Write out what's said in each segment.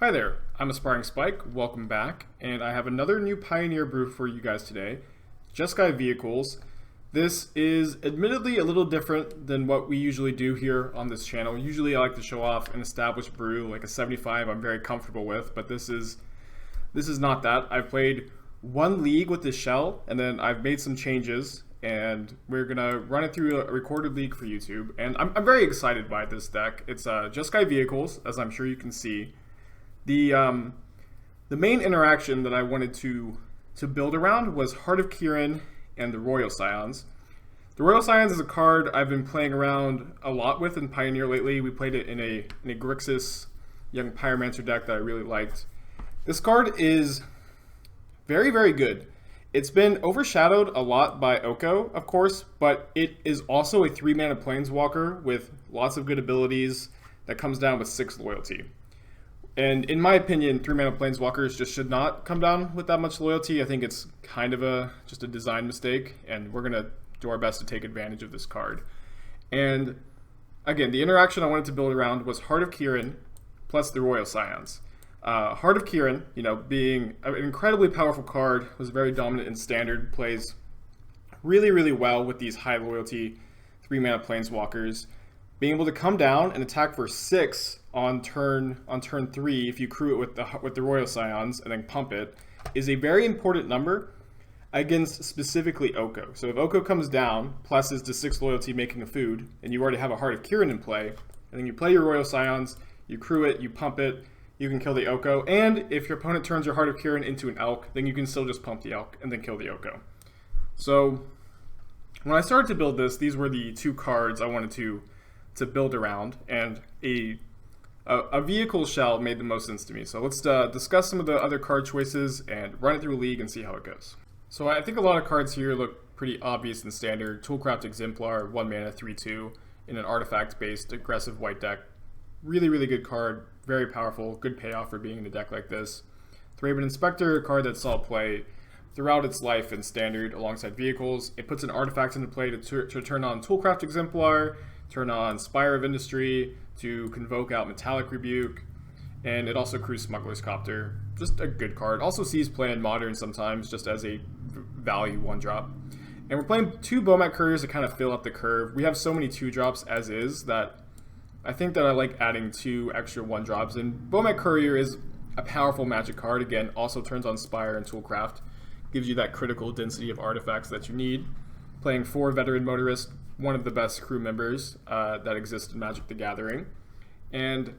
Hi there, I'm Aspiring Spike, welcome back, and I have another new Pioneer brew for you guys today, Jeskai Vehicles. This is admittedly a little different than what we usually do here on this channel. Usually I like to show off an established brew, like a 75 I'm very comfortable with, but this is not that. I've played one league with this shell, and then I've made some changes, and we're gonna run it through a recorded league for YouTube, and I'm very excited by this deck. It's Jeskai Vehicles, as I'm sure you can see. The main interaction that I wanted to build around was Heart of Kirin and the Royal Scions. The Royal Scions is a card I've been playing around a lot with in Pioneer lately. We played it in a Grixis Young Pyromancer deck that I really liked. This card is very, very good. It's been overshadowed a lot by Oko, of course, but it is also a 3-mana Planeswalker with lots of good abilities that comes down with 6 loyalty. And in my opinion, 3-mana Planeswalkers just should not come down with that much loyalty. I think it's kind of just a design mistake, and we're going to do our best to take advantage of this card. And again, the interaction I wanted to build around was Heart of Kirin plus the Royal Scions. Heart of Kirin, being an incredibly powerful card, was very dominant in Standard, plays really, really well with these high loyalty 3-mana Planeswalkers. Being able to come down and attack for 6 on turn 3, if you crew it with the Royal Scions and then pump it, is a very important number against specifically Oko. So if Oko comes down, pluses to 6 loyalty making a food, and you already have a Heart of Kirin in play, and then you play your Royal Scions, you crew it, you pump it, you can kill the Oko, and if your opponent turns your Heart of Kirin into an Elk, then you can still just pump the Elk and then kill the Oko. So when I started to build this, these were the 2 cards I wanted to build around, and a vehicle shell made the most sense to me. So let's discuss some of the other card choices and run it through a league and see how it goes. So I think a lot of cards here look pretty obvious in Standard. Toolcraft Exemplar, 1 mana, 3/2, in an artifact-based aggressive white deck. Really, really good card, very powerful, good payoff for being in a deck like this. Thraben Inspector, a card that saw play throughout its life in Standard alongside vehicles. It puts an artifact into play to turn on Toolcraft Exemplar, turn on Spire of Industry to convoke out Metallic Rebuke, and it also crews Smuggler's Copter. Just a good card. Also sees play in Modern sometimes, just as a value 1-drop. And we're playing 2 Bomat Couriers to kind of fill up the curve. We have so many 2-drops as is that I think that I like adding 2 extra 1-drops. And Bomat Courier is a powerful Magic card. Again, also turns on Spire and Toolcraft. Gives you that critical density of artifacts that you need. Playing 4 Veteran Motorist, one of the best crew members that exist in Magic the Gathering. And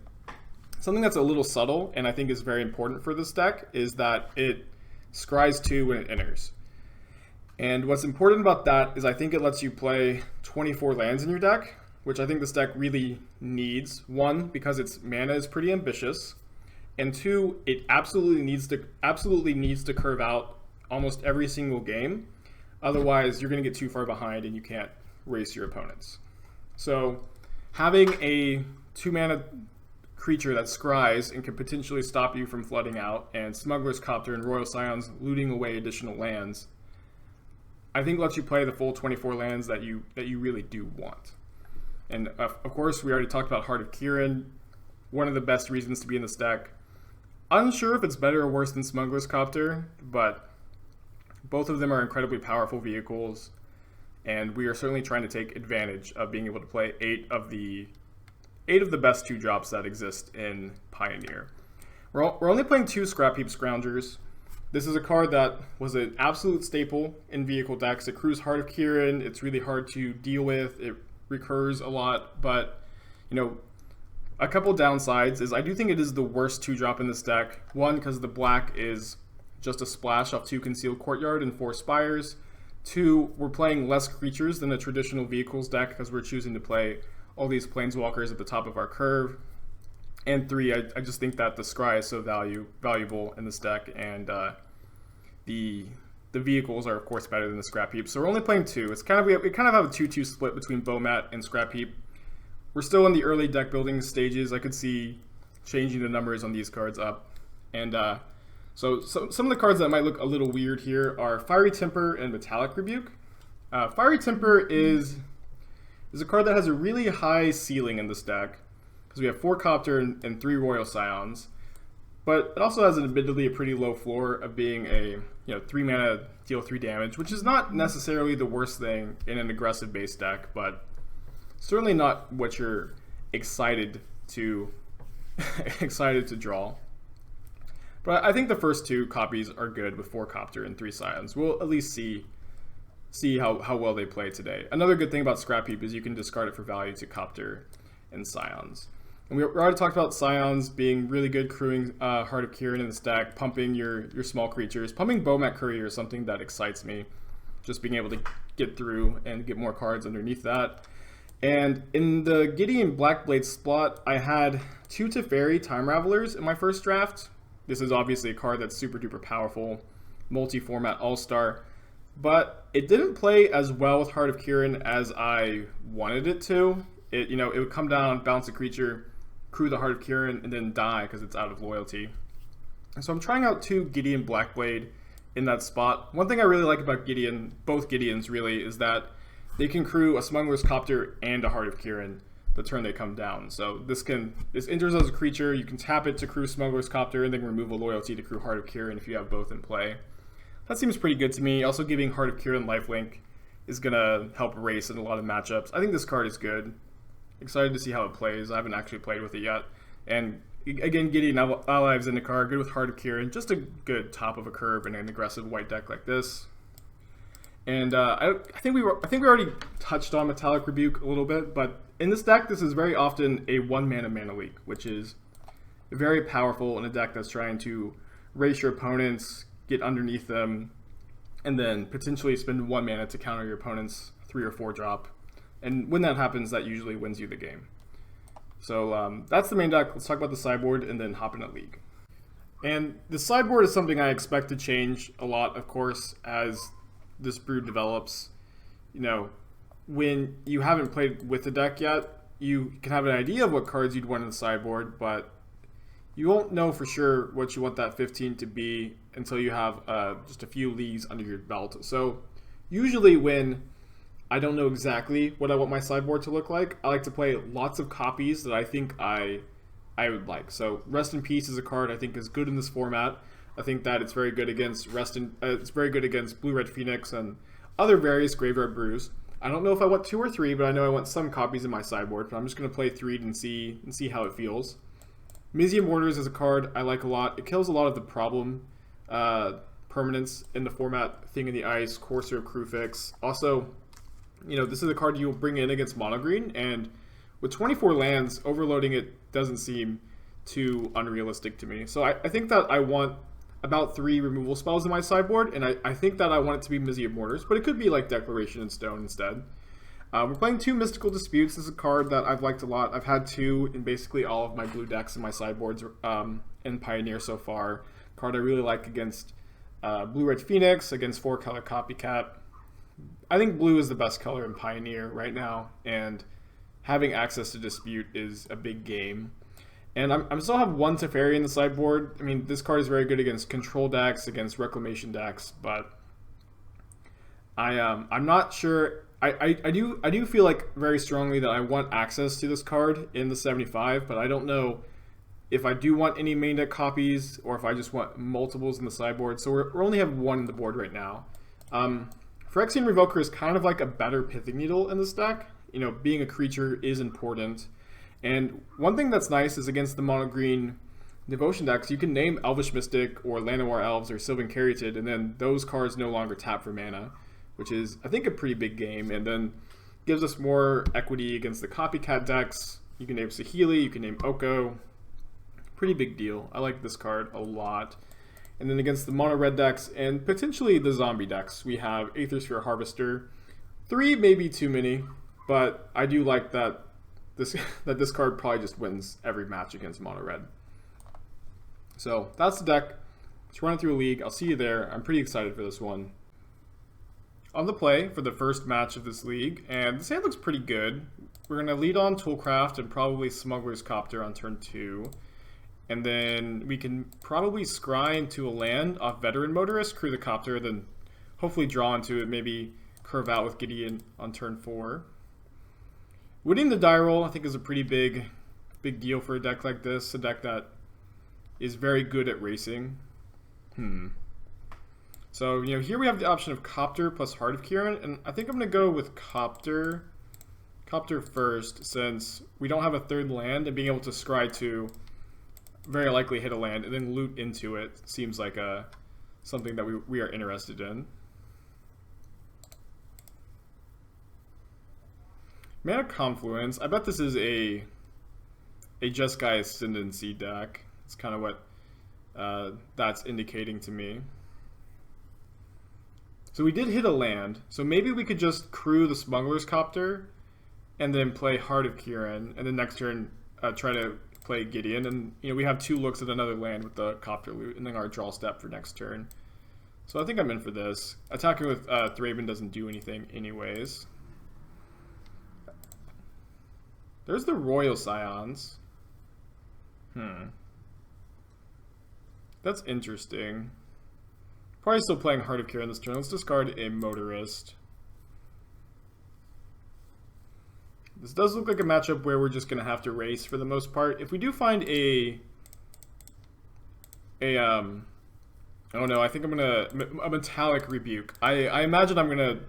something that's a little subtle and I think is very important for this deck is that it scries 2 when it enters. And what's important about that is I think it lets you play 24 lands in your deck, which I think this deck really needs. 1, because its mana is pretty ambitious, and 2, it absolutely needs to curve out almost every single game. Otherwise, you're going to get too far behind and you can't race your opponents. So having a 2-mana creature that scries and can potentially stop you from flooding out, and Smuggler's Copter and Royal Scions looting away additional lands, I think lets you play the full 24 lands that you really do want. And of course, we already talked about Heart of Kirin, one of the best reasons to be in this deck. Unsure if it's better or worse than Smuggler's Copter, but both of them are incredibly powerful vehicles, and we are certainly trying to take advantage of being able to play 8 of the best 2-drops that exist in Pioneer. We're only playing 2 Scrap Heap Scroungers. This is a card that was an absolute staple in vehicle decks. It crews Heart of Kirin. It's really hard to deal with. It recurs a lot, but a couple downsides is I do think it is the worst 2-drop in this deck. 1, because the black is just a splash off 2 Concealed Courtyard and 4 Spires. 2, we're playing less creatures than a traditional vehicles deck because we're choosing to play all these Planeswalkers at the top of our curve. And 3, I just think that the scry is so valuable in this deck, and the vehicles are of course better than the Scrap Heap. So we're only playing 2. We kind of have a 2-2 split between Bomat and Scrap Heap. We're still in the early deck building stages. I could see changing the numbers on these cards up. And so some of the cards that might look a little weird here are Fiery Temper and Metallic Rebuke. Fiery Temper is a card that has a really high ceiling in this deck because we have 4 Copter and 3 Royal Scions. but it also has admittedly a pretty low floor of being a 3 mana deal 3 damage, which is not necessarily the worst thing in an aggressive base deck, but certainly not what you're excited to excited to draw. But I think the first 2 copies are good with 4 Copter and 3 Scions. We'll at least see how well they play today. Another good thing about Scrap Heap is you can discard it for value to Copter and Scions. And we already talked about Scions being really good crewing Heart of Kieran in this deck, pumping your small creatures. Pumping Bomat Courier is something that excites me. Just being able to get through and get more cards underneath that. And in the Gideon Blackblade slot, I had 2 Teferi Time Ravelers in my first draft. This is obviously a card that's super duper powerful, multi-format all-star, but it didn't play as well with Heart of Kieran as I wanted it to. It would come down, bounce a creature, crew the Heart of Kieran, and then die because it's out of loyalty. And so I'm trying out 2 Gideon Blackblade in that spot. One thing I really like about Gideon, both Gideons really, is that they can crew a Smuggler's Copter and a Heart of Kieran the turn they come down. So this enters as a creature, you can tap it to crew Smuggler's Copter and then remove a loyalty to crew Heart of Kieran if you have both in play. That seems pretty good to me. Also giving Heart of Kieran lifelink is going to help race in a lot of matchups. I think this card is good. Excited to see how it plays. I haven't actually played with it yet. And again, Gideon Ally of Zendikar, good with Heart of Kieran, just a good top of a curve in an aggressive white deck like this. And I think we already touched on Metallic Rebuke a little bit, but in this deck, this is very often a 1 mana leak, which is very powerful in a deck that's trying to race your opponents, get underneath them, and then potentially spend 1 mana to counter your opponent's 3 or 4 drop. And when that happens, that usually wins you the game. So that's the main deck. Let's talk about the sideboard and then hop into League. And the sideboard is something I expect to change a lot, of course, as this brew develops. When you haven't played with the deck yet, you can have an idea of what cards you'd want in the sideboard, but you won't know for sure what you want that 15 to be until you have just a few leagues under your belt. So usually when I don't know exactly what I want my sideboard to look like, I like to play lots of copies that I think I would like. So Rest in Peace is a card I think is good in this format. I think that it's very good against Blue-Red Phoenix and other various graveyard brews. I don't know if I want 2 or 3, but I know I want some copies in my sideboard. But I'm just going to play 3 and see how it feels. Mizzium Mortars is a card I like a lot. It kills a lot of the problem permanents in the format, Thing in the Ice, Courser of Crewfix. Also, this is a card you'll bring in against mono green, and with 24 lands, overloading it doesn't seem too unrealistic to me. So I think that I want about 3 removal spells in my sideboard, and I think that I want it to be Mizzium Mortars, but it could be like Declaration in Stone instead. We're playing 2 Mystical Disputes. This is a card that I've liked a lot. I've had 2 in basically all of my blue decks in my sideboards in Pioneer so far. Card I really like against Blue-Red Phoenix, against 4-color Copycat. I think blue is the best color in Pioneer right now, and having access to Dispute is a big game. And I still have 1 Teferi in the sideboard. I mean, this card is very good against control decks, against reclamation decks, but I'm not sure. I do feel like very strongly that I want access to this card in the 75, but I don't know if I do want any main deck copies or if I just want multiples in the sideboard. So we only have 1 in the board right now. Phyrexian Revoker is kind of like a better Pithing Needle in this deck. Being a creature is important. And one thing that's nice is against the mono-green Devotion decks, you can name Elvish Mystic or Llanowar Elves or Sylvan Caryatid, and then those cards no longer tap for mana, which is, I think, a pretty big game, and then gives us more equity against the Copycat decks. You can name Saheeli, you can name Oko. Pretty big deal. I like this card a lot. And then against the mono-red decks and potentially the zombie decks, we have Aethersphere Harvester. 3 may be too many, but I do like that this card probably just wins every match against mono red. So that's the deck. Let's run it through a league. I'll see you there. I'm pretty excited for this one. On the play for the first match of this league, and this hand looks pretty good. We're going to lead on Toolcraft and probably Smuggler's Copter on turn 2. And then we can probably scry into a land off Veteran Motorist, crew the Copter, then hopefully draw into it, maybe curve out with Gideon on turn 4. Winning the die roll, I think, is a pretty big deal for a deck like this. A deck that is very good at racing. So, here we have the option of Copter plus Heart of Kieran, and I think I'm going to go with Copter first, since we don't have a third land, and being able to scry to very likely hit a land and then loot into it seems like something that we are interested in. Mana Confluence, I bet this is a Jeskai Ascendancy deck. It's kind of what that's indicating to me. So we did hit a land, so maybe we could just crew the Smuggler's Copter and then play Heart of Kieran, and then next turn try to play Gideon, and we have 2 looks at another land with the Copter loot, and then our draw step for next turn. So I think I'm in for this. Attacking with Thraben doesn't do anything anyways. There's the Royal Scions. That's interesting. Probably still playing Heart of Kieran this turn. Let's discard a Motorist. This does look like a matchup where we're just going to have to race for the most part. If we do find oh no, I think I'm going to, a Metallic Rebuke. I imagine I'm going to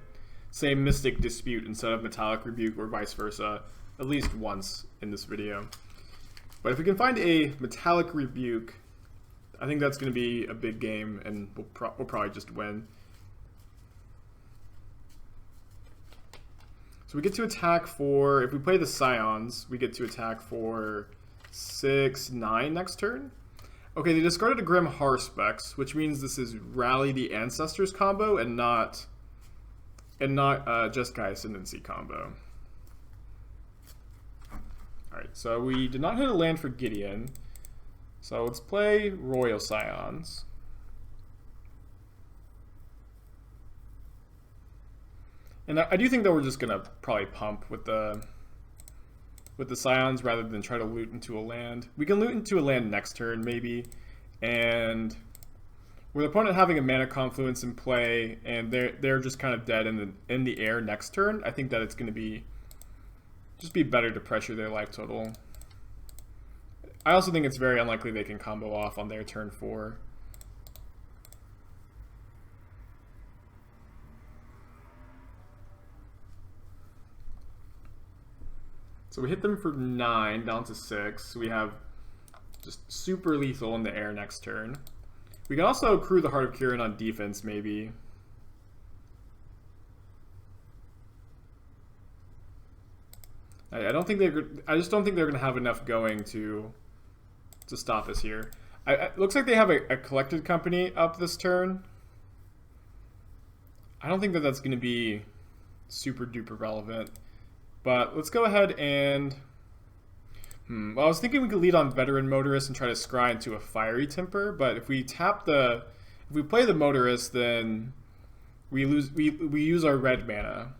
say Mystic Dispute instead of Metallic Rebuke, or vice versa, at least once in this video. But if we can find a Metallic Rebuke, I think that's going to be a big game, and we'll probably just win. So we get to attack for, if we play the Scions, we get to attack for 6-9 next turn. Okay, they discarded a Grim Haruspex, which means this is Rally the Ancestors combo and not Jeskai Ascendancy combo. Alright, so we did not hit a land for Gideon. So let's play Royal Scions. And I do think that we're just gonna probably pump with the Scions rather than try to loot into a land. We can loot into a land next turn maybe, and with the opponent having a Mana Confluence in play and they're just kind of dead in the air next turn, I think that it's gonna be better to pressure their life total. I also think it's very unlikely they can combo off on their turn 4. So we hit them for 9, down to 6. We have just super lethal in the air next turn. We can also crew the Heart of Kieran on defense, maybe. I just don't think they're going to have enough going to stop us here. It looks like they have a Collected Company up this turn. I don't think that that's going to be super duper relevant. But let's go ahead and... Well, I was thinking we could lead on Veteran Motorist and try to scry into a Fiery Temper, but if we play the Motorist, then we use our red mana.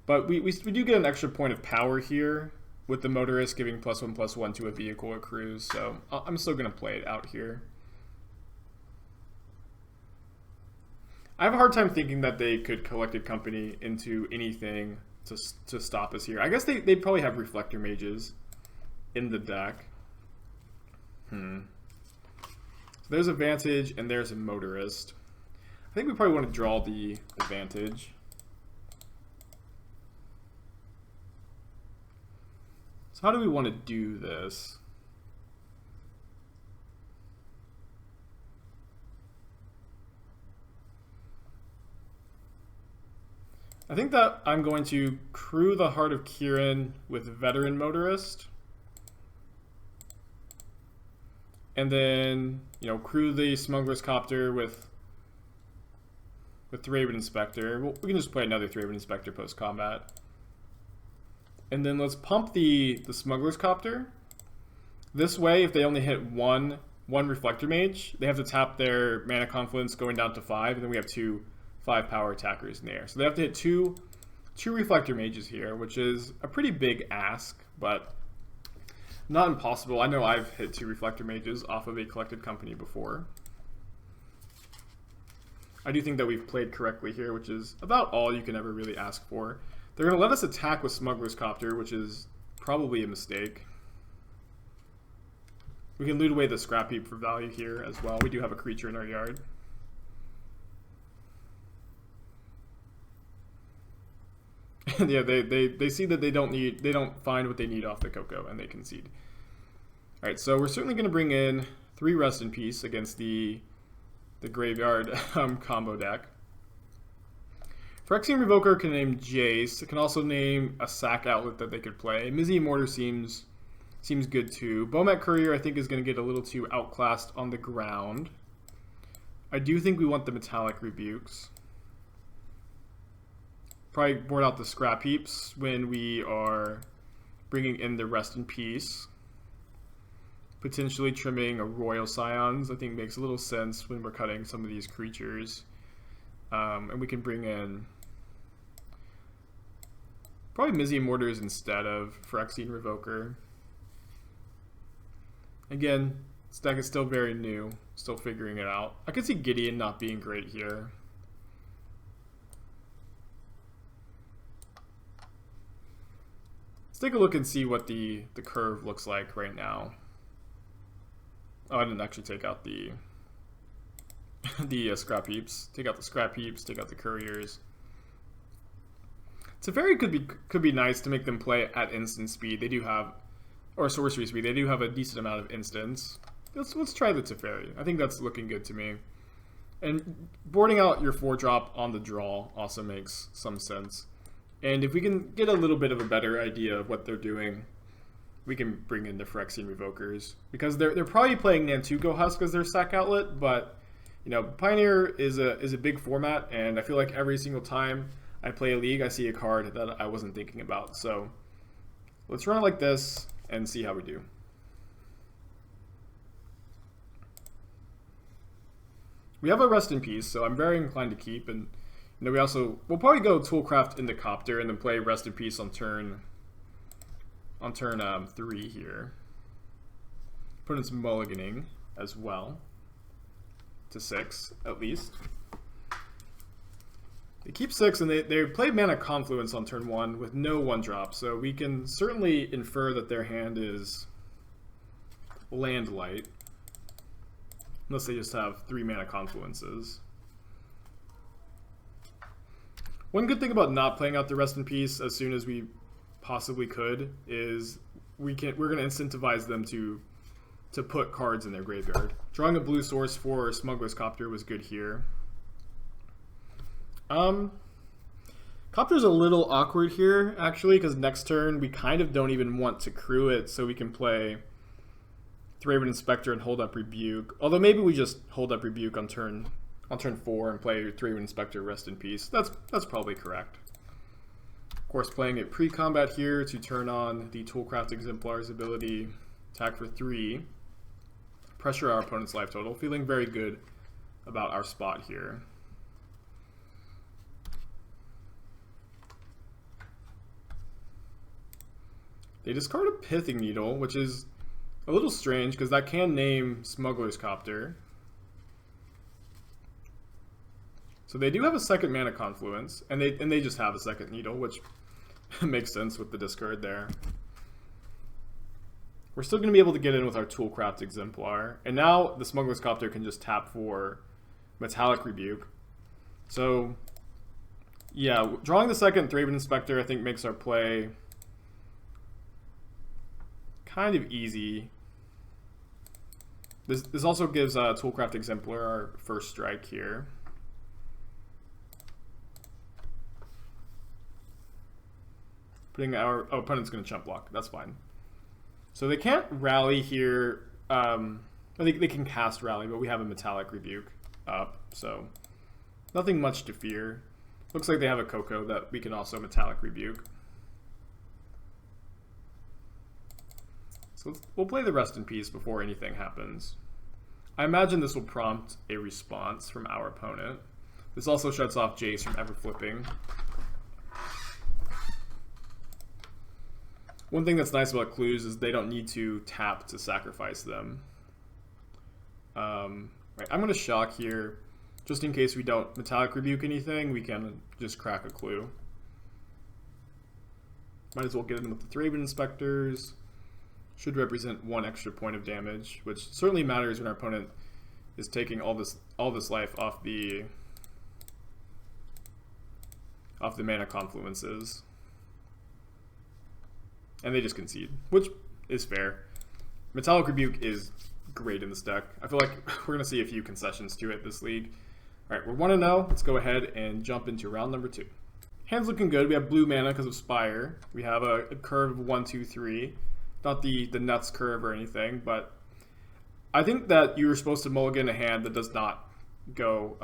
But we do get an extra point of power here with the Motorist giving +1/+1 to a vehicle or cruise, so I'm still going to play it out here. I have a hard time thinking that they could Collected Company into anything to stop us here. I guess they probably have Reflector Mages in the deck. So there's Advantage and there's a Motorist. I think we probably want to draw the Advantage. So how do we want to do this? I think that I'm going to crew the Heart of Kieran with Veteran Motorist. And then, crew the Smuggler's Copter with Thraben Inspector. We can just play another Thraben Inspector post-combat. And then let's pump the Smuggler's Copter. This way, if they only hit one Reflector Mage, they have to tap their Mana Confluence going down to 5, and then we have 2 5-power attackers in the air. So they have to hit two Reflector Mages here, which is a pretty big ask, but not impossible. I know I've hit 2 Reflector Mages off of a Collected Company before. I do think that we've played correctly here, which is about all you can ever really ask for. They're going to let us attack with Smuggler's Copter, which is probably a mistake. We can loot away the scrap heap for value here as well. We do have a creature in our yard. And yeah, they see that they don't find what they need off the cocoa, and they concede. All right, so we're certainly going to bring in 3 Rest in Peace against the graveyard combo deck. Phyrexian Revoker can name Jace. It can also name a sack outlet that they could play. Mizzy Mortar seems good too. Bomat Courier I think is going to get a little too outclassed on the ground. I do think we want the Metallic Rebukes. Probably board out the Scrap Heaps when we are bringing in the Rest in Peace. Potentially trimming a Royal Scions I think makes a little sense when we're cutting some of these creatures. And we can bring in probably Mizzy Mortars instead of Phyrexian Revoker. Again, this deck is still very new, still figuring it out. I could see Gideon not being great here. Let's take a look and see what the curve looks like right now. Oh, I didn't actually take out the Scrap Heaps. Take out the Scrap Heaps, take out the Couriers. Teferi could be nice to make them play at instant speed. They do have, or sorcery speed. They do have a decent amount of instants. Let's try the Teferi. I think that's looking good to me. And boarding out your 4-drop on the draw also makes some sense. And if we can get a little bit of a better idea of what they're doing, we can bring in the Phyrexian Revokers. Because they're probably playing Nantuko Husk as their sack outlet, but you know, Pioneer is a big format, and I feel like every single time I play a league, I see a card that I wasn't thinking about. So let's run it like this and see how we do. We have a Rest in Peace, so I'm very inclined to keep, and you know, we'll probably go Toolcraft into Copter and then play Rest in Peace on turn 3 here. Put in some mulliganing as well to 6 at least. They keep 6 and they play Mana Confluence on turn 1 with no 1-drop, so we can certainly infer that their hand is land light. Unless they just have 3 Mana Confluences. One good thing about not playing out the Rest in Peace as soon as we possibly could is we're going to incentivize them to put cards in their graveyard. Drawing a blue source for Smuggler's Copter was good here. Copter's a little awkward here, actually, because next turn we kind of don't even want to crew it, so we can play Thraven Inspector and hold up Rebuke. Although maybe we just hold up Rebuke on turn 4 and play Thraven Inspector Rest in Peace. That's probably correct. Of course, playing it pre-combat here to turn on the Toolcraft Exemplar's ability, attack for 3, pressure our opponent's life total. Feeling very good about our spot here. They discard a Pithing Needle, which is a little strange because that can name Smuggler's Copter. So they do have a second Mana Confluence, and they just have a second Needle, which makes sense with the discard there. We're still going to be able to get in with our Toolcraft Exemplar, and now the Smuggler's Copter can just tap for Metallic Rebuke. So, yeah, drawing the second Thraven Inspector I think makes our play kind of easy. This also gives Toolcraft Exemplar our first strike here. Putting our opponent's going to chump block. That's fine. So they can't rally here. I think they can cast rally, but we have a Metallic Rebuke up, so nothing much to fear. Looks like they have a Coco that we can also Metallic Rebuke. So we'll play the Rest in Peace before anything happens. I imagine this will prompt a response from our opponent. This also shuts off Jace from ever flipping. One thing that's nice about clues is they don't need to tap to sacrifice them. Right, I'm going to shock here. Just in case we don't Metallic Rebuke anything, we can just crack a clue. Might as well get in with the Thraven Inspectors. Should represent 1 extra point of damage, which certainly matters when our opponent is taking all this life off the mana confluences. And they just concede, which is fair. Metallic Rebuke is great in this deck. I feel like we're going to see a few concessions to it this league. Alright, we're 1-0. Let's go ahead and jump into round number 2. Hand's looking good. We have blue mana because of Spire. We have a curve of 1, 2, 3. Not the nuts curve or anything, but I think that you're supposed to mulligan a hand that does not go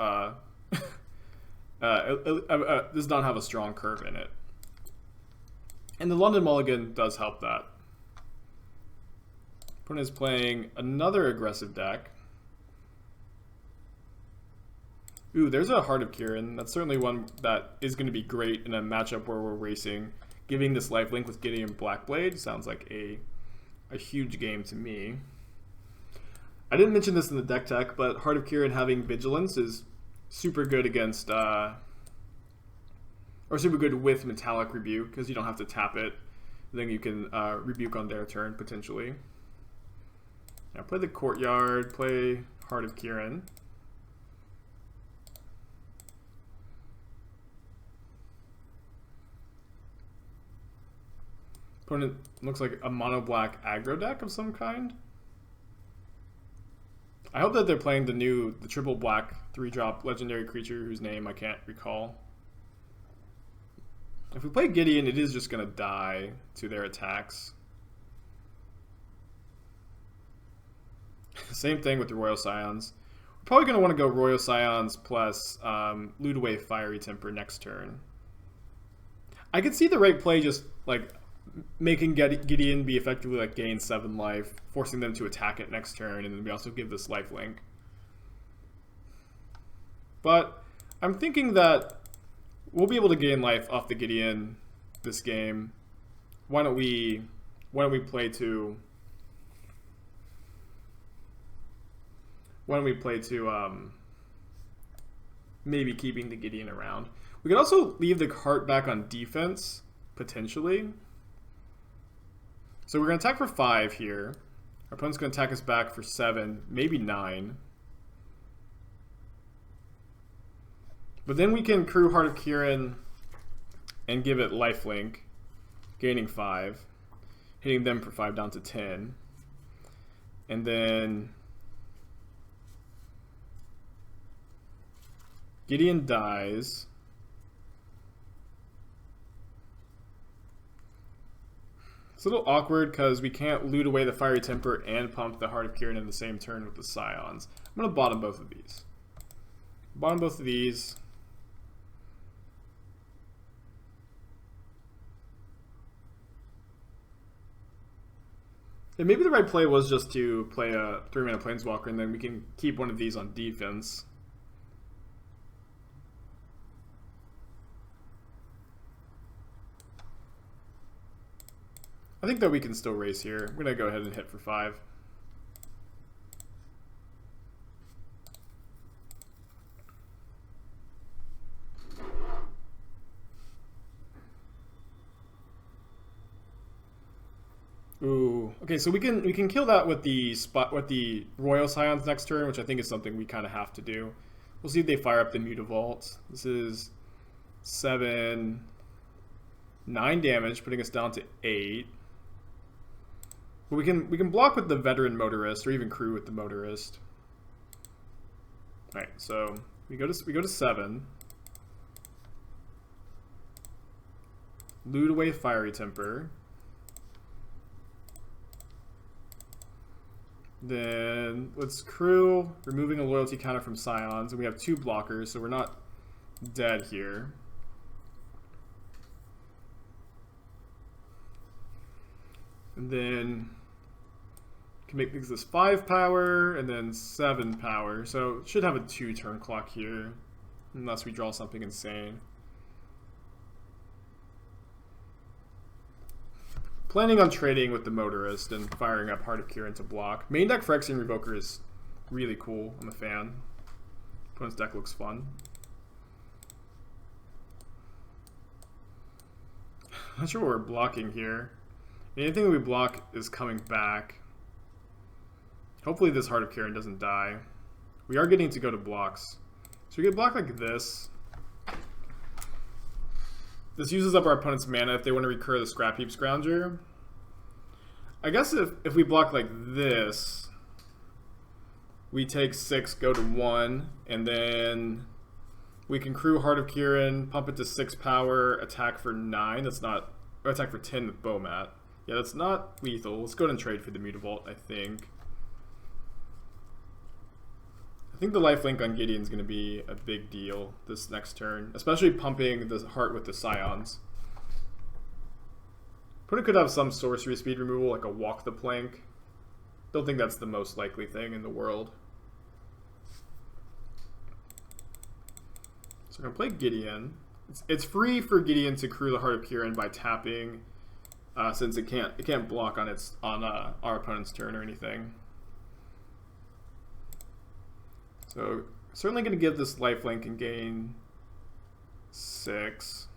does not have a strong curve in it. And the London Mulligan does help that. Opponent is playing another aggressive deck. Ooh, there's a Heart of Kirin. That's certainly one that is going to be great in a matchup where we're racing. Giving this lifelink with Gideon Blackblade sounds like a huge game to me. I didn't mention this in the deck tech, but Heart of Kirin having Vigilance is super good against, or super good with Metallic Rebuke, because you don't have to tap it. Then you can Rebuke on their turn, potentially. Now play the Courtyard, play Heart of Kirin. Opponent looks like a mono-black aggro deck of some kind. I hope that they're playing the triple black 3-drop legendary creature whose name I can't recall. If we play Gideon, it is just going to die to their attacks. Same thing with the Royal Scions. We're probably going to want to go Royal Scions plus loot away Fiery Temper next turn. I could see the right play just like making Gideon be effectively like gain 7 life, forcing them to attack it next turn, and then we also give this lifelink. But I'm thinking that we'll be able to gain life off the Gideon this game. Why don't we play to maybe keeping the Gideon around. We could also leave the Heart back on defense, potentially. So we're going to attack for 5 here. Our opponent's going to attack us back for 7, maybe 9. But then we can crew Heart of Kirin and give it lifelink, gaining 5, hitting them for 5 down to 10. And then Gideon dies. It's a little awkward because we can't loot away the Fiery Temper and pump the Heart of Kirin in the same turn with the Scions. I'm going to bottom both of these. Bottom both of these. And maybe the right play was just to play a 3-mana Planeswalker, and then we can keep one of these on defense. I think that we can still race here. I'm going to go ahead and hit for 5. Ooh, okay, so we can kill that with the Royal Scions next turn, which I think is something we kind of have to do. We'll see if they fire up the Mutavault. This is 7, 9 damage, putting us down to 8. But we can block with the Veteran Motorist, or even crew with the Motorist. All right, so we go to 7. Loot away Fiery Temper. Then let's crew, removing a loyalty counter from Scions, and we have 2 blockers, so we're not dead here. And then can make this 5 power and then 7 power, so it should have a 2-turn clock here, unless we draw something insane. Planning on trading with the Motorist and firing up Heart of Kirin to block. Main deck Phyrexian Revoker is really cool. I'm a fan. Opponent's deck looks fun. Not sure what we're blocking here. Anything that we block is coming back. Hopefully this Heart of Kirin doesn't die. We are getting to go to blocks. So we could block like this. This uses up our opponent's mana if they want to recur the Scrap Heap Scrounger. I guess if we block like this, we take 6, go to 1, and then we can crew Heart of Kirin, pump it to 6 power, attack for 9. That's not, or attack for 10 with Bowmat. Yeah, that's not lethal. Let's go ahead and trade for the Mutavault, I think. I think the lifelink on Gideon is going to be a big deal this next turn, especially pumping the heart with the Scions. Opponent could have some sorcery speed removal, like a Walk the Plank. Don't think that's the most likely thing in the world. So we're going to play Gideon. It's free for Gideon to crew the Heart of Kirin by tapping, since it can't block on our opponent's turn or anything. So certainly going to give this lifelink and gain 6.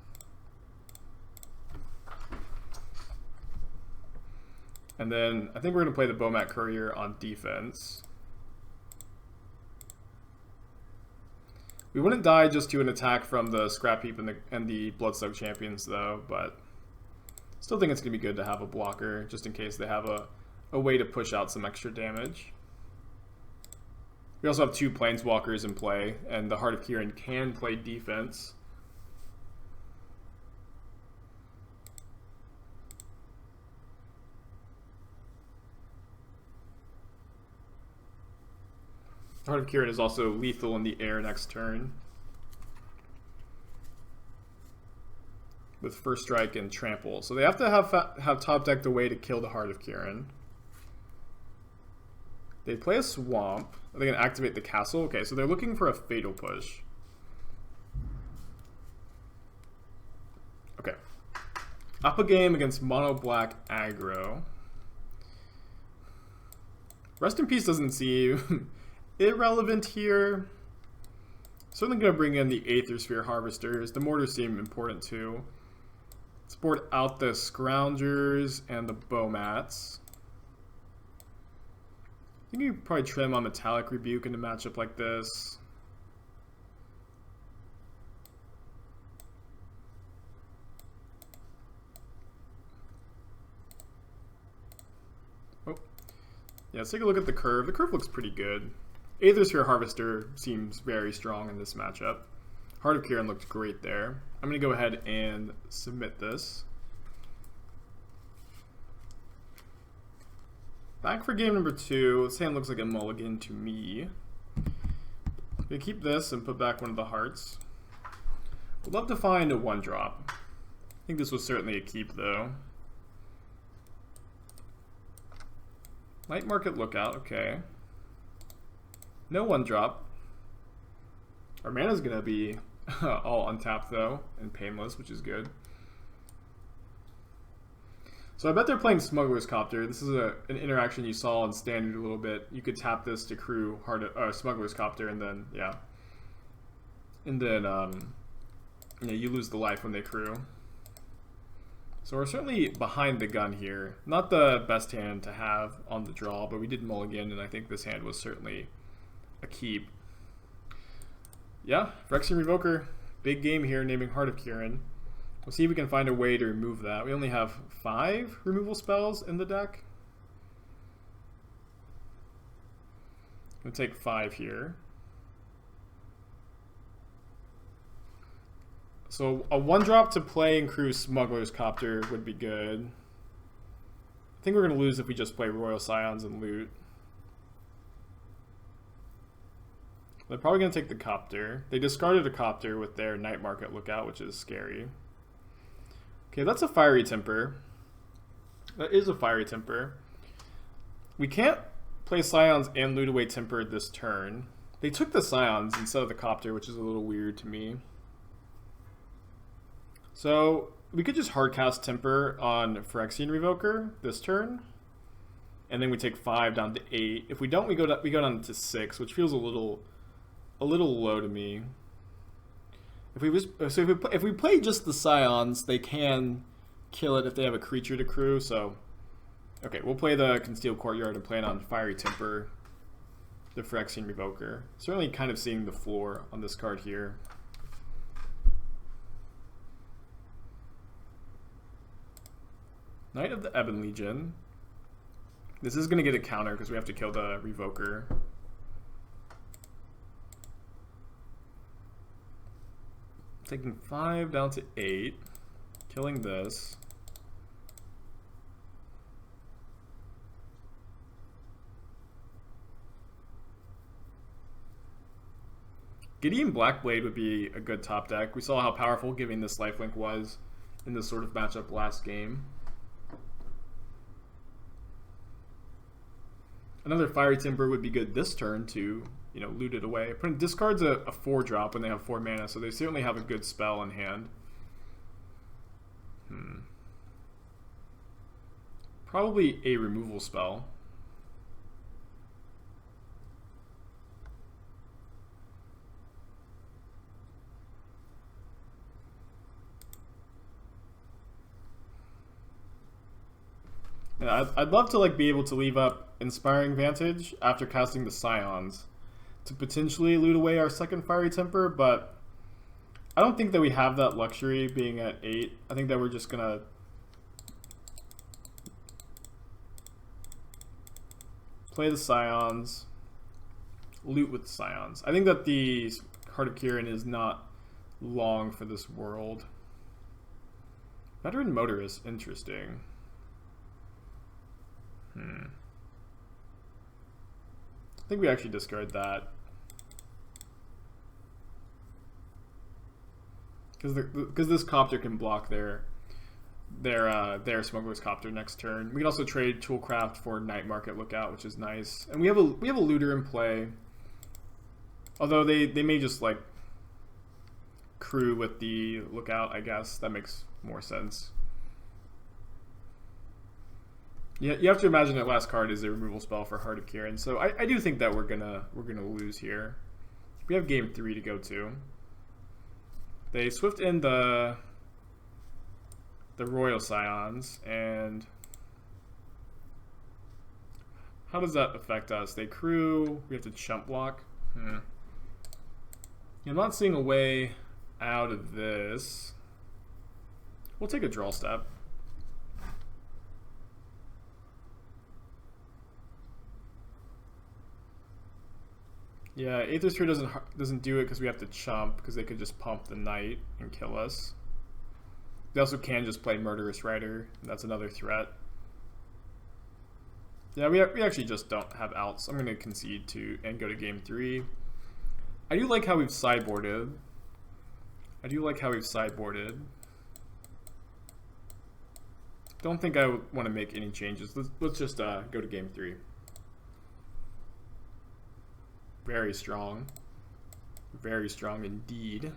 And then I think we're going to play the Bowmat Courier on defense. We wouldn't die just to an attack from the Scrap Heap and the Bloodsuck Champions though, but still think it's going to be good to have a blocker just in case they have a way to push out some extra damage. We also have 2 Planeswalkers in play, and the Heart of Kirin can play defense. Heart of Kirin is also lethal in the air next turn, with First Strike and Trample. So they have to have top decked a way to kill the Heart of Kirin. They play a Swamp. Are they going to activate the castle? Okay, so they're looking for a Fatal Push. Okay. Up a game against Mono Black Aggro. Rest in Peace doesn't seem irrelevant here. Certainly going to bring in the Aether Sphere Harvesters. The Mortars seem important too. Support out the Scroungers and the Bowmats. I think you could probably trim on Metallic Rebuke in a matchup like this. Oh. Yeah, let's take a look at the curve. The curve looks pretty good. Aether Sphere Harvester seems very strong in this matchup. Heart of Kirin looked great there. I'm going to go ahead and submit this. Back for game number 2. This hand looks like a mulligan to me. I'm going to keep this and put back one of the hearts. Would love to find a 1-drop. I think this was certainly a keep though. Night Market Lookout, okay. No 1-drop. Our mana's going to be all untapped though, and painless, which is good. So I bet they're playing Smuggler's Copter. This is an interaction you saw in Standard a little bit. You could tap this to crew Smuggler's Copter, and then you lose the life when they crew. So we're certainly behind the gun here. Not the best hand to have on the draw, but we did mulligan, and I think this hand was certainly a keep. Yeah, Phyrexian Revoker, big game here, naming Heart of Kirin. We'll see if we can find a way to remove that. We only have 5 removal spells in the deck. I'm going to take 5 here. So a 1-drop to play and crew Smuggler's Copter would be good. I think we're going to lose if we just play Royal Scions and loot. They're probably going to take the Copter. They discarded a Copter with their Night Market Lookout, which is scary. Okay, that's a Fiery Temper. That is a Fiery Temper. We can't play Scions and loot away Temper this turn. They took the Scions instead of the Copter, which is a little weird to me. So we could just hardcast Temper on Phyrexian Revoker this turn, and then we take 5 down to 8. If we don't, we go down to 6, which feels a little low to me. If we play just the Scions, they can kill it if they have a creature to crew. So Okay, we'll play the Concealed Courtyard and plan on Fiery Temper, the Phyrexian Revoker. Certainly kind of seeing the floor on this card here. Knight of the Ebon Legion. This is going to get a counter because we have to kill the Revoker. Taking 5 down to 8. Killing this. Gideon Blackblade would be a good top deck. We saw how powerful giving this lifelink was in this sort of matchup last game. Another Fiery Timber would be good this turn to, you know, loot it away. Discard's a 4-drop when they have 4 mana, so they certainly have a good spell in hand. Probably a removal spell. Yeah, I'd love to like be able to leave up Inspiring Vantage after casting the Scions to potentially loot away our second Fiery Temper, but I don't think that we have that luxury being at 8. I think that we're just gonna play the Scions, loot with the Scions. I think that the Heart of Kirin is not long for this world. Veteran Motorist, interesting. I think we actually discard that. Because this Copter can block their Smuggler's Copter next turn. We can also trade Toolcraft for Night Market Lookout, which is nice. And we have a Looter in play. Although they may just like crew with the Lookout, I guess. That makes more sense. Yeah, you have to imagine that last card is a removal spell for Heart of Kirin. So I do think that we're gonna lose here. We have game 3 to go to. They swift in the Royal Scions, and how does that affect us? They crew, we have to chump block. I'm not seeing a way out of this. We'll take a draw step. Yeah, Aether Sphere doesn't do it because we have to chump, because they could just pump the Knight and kill us. They also can just play Murderous Rider, and that's another threat. Yeah, we actually just don't have outs. I'm going to concede and go to game 3. I do like how we've sideboarded. Don't think I want to make any changes. Let's just go to game 3. Very strong. Very strong indeed.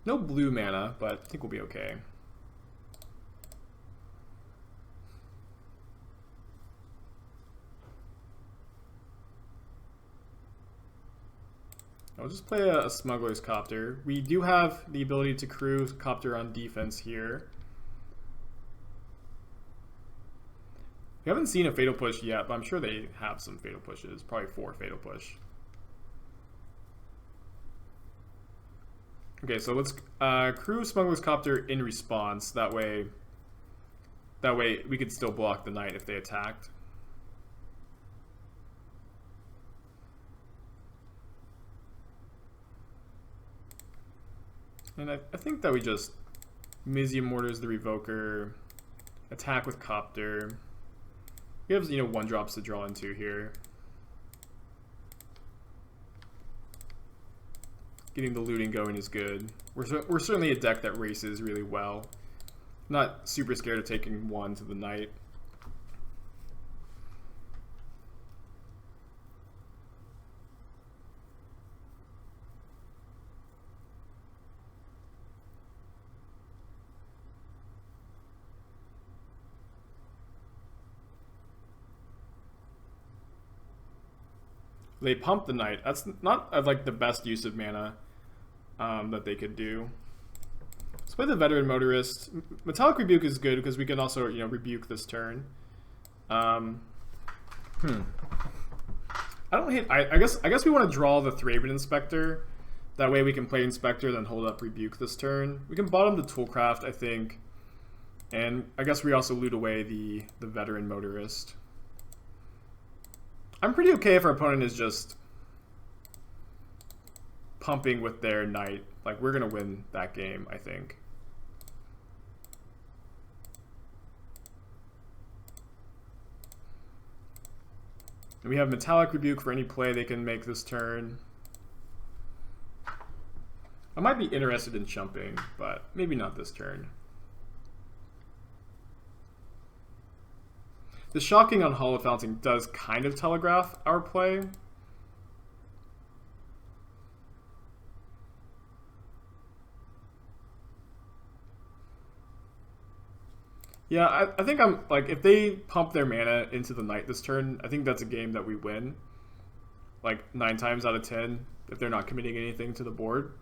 No blue mana, but I think we'll be okay. I'll just play a Smuggler's Copter. We do have the ability to crew Copter on defense here. We haven't seen a Fatal Push yet, but I'm sure they have some Fatal Pushes. Probably 4 Fatal Push. Okay, so let's crew Smuggler's Copter in response. That way we could still block the Knight if they attacked. And I think that we just Mizzium Mortars the Revoker, attack with Copter. We have, 1-drops to draw into here. Getting the looting going is good. We're certainly a deck that races really well. Not super scared of taking 1 to the Knight. They pump the Knight. That's not like the best use of mana that they could do. play the Veteran Motorist. Metallic Rebuke is good because we can also, you know, rebuke this turn. I don't hate. I guess we want to draw the Thraben Inspector. That way we can play Inspector, then hold up Rebuke this turn. We can bottom the Toolcraft, I think. And I guess we also loot away the Veteran Motorist. I'm pretty okay if our opponent is just pumping with their Knight. Like, we're going to win that game, I think. And we have Metallic Rebuke for any play they can make this turn. I might be interested in chumping, but maybe not this turn. The Shocking on Hollow Fountain does kind of telegraph our play. Yeah, I think I'm, like, if they pump their mana into the Knight this turn, I think that's a game that we win. Like, 9 times out of 10, if they're not committing anything to the board.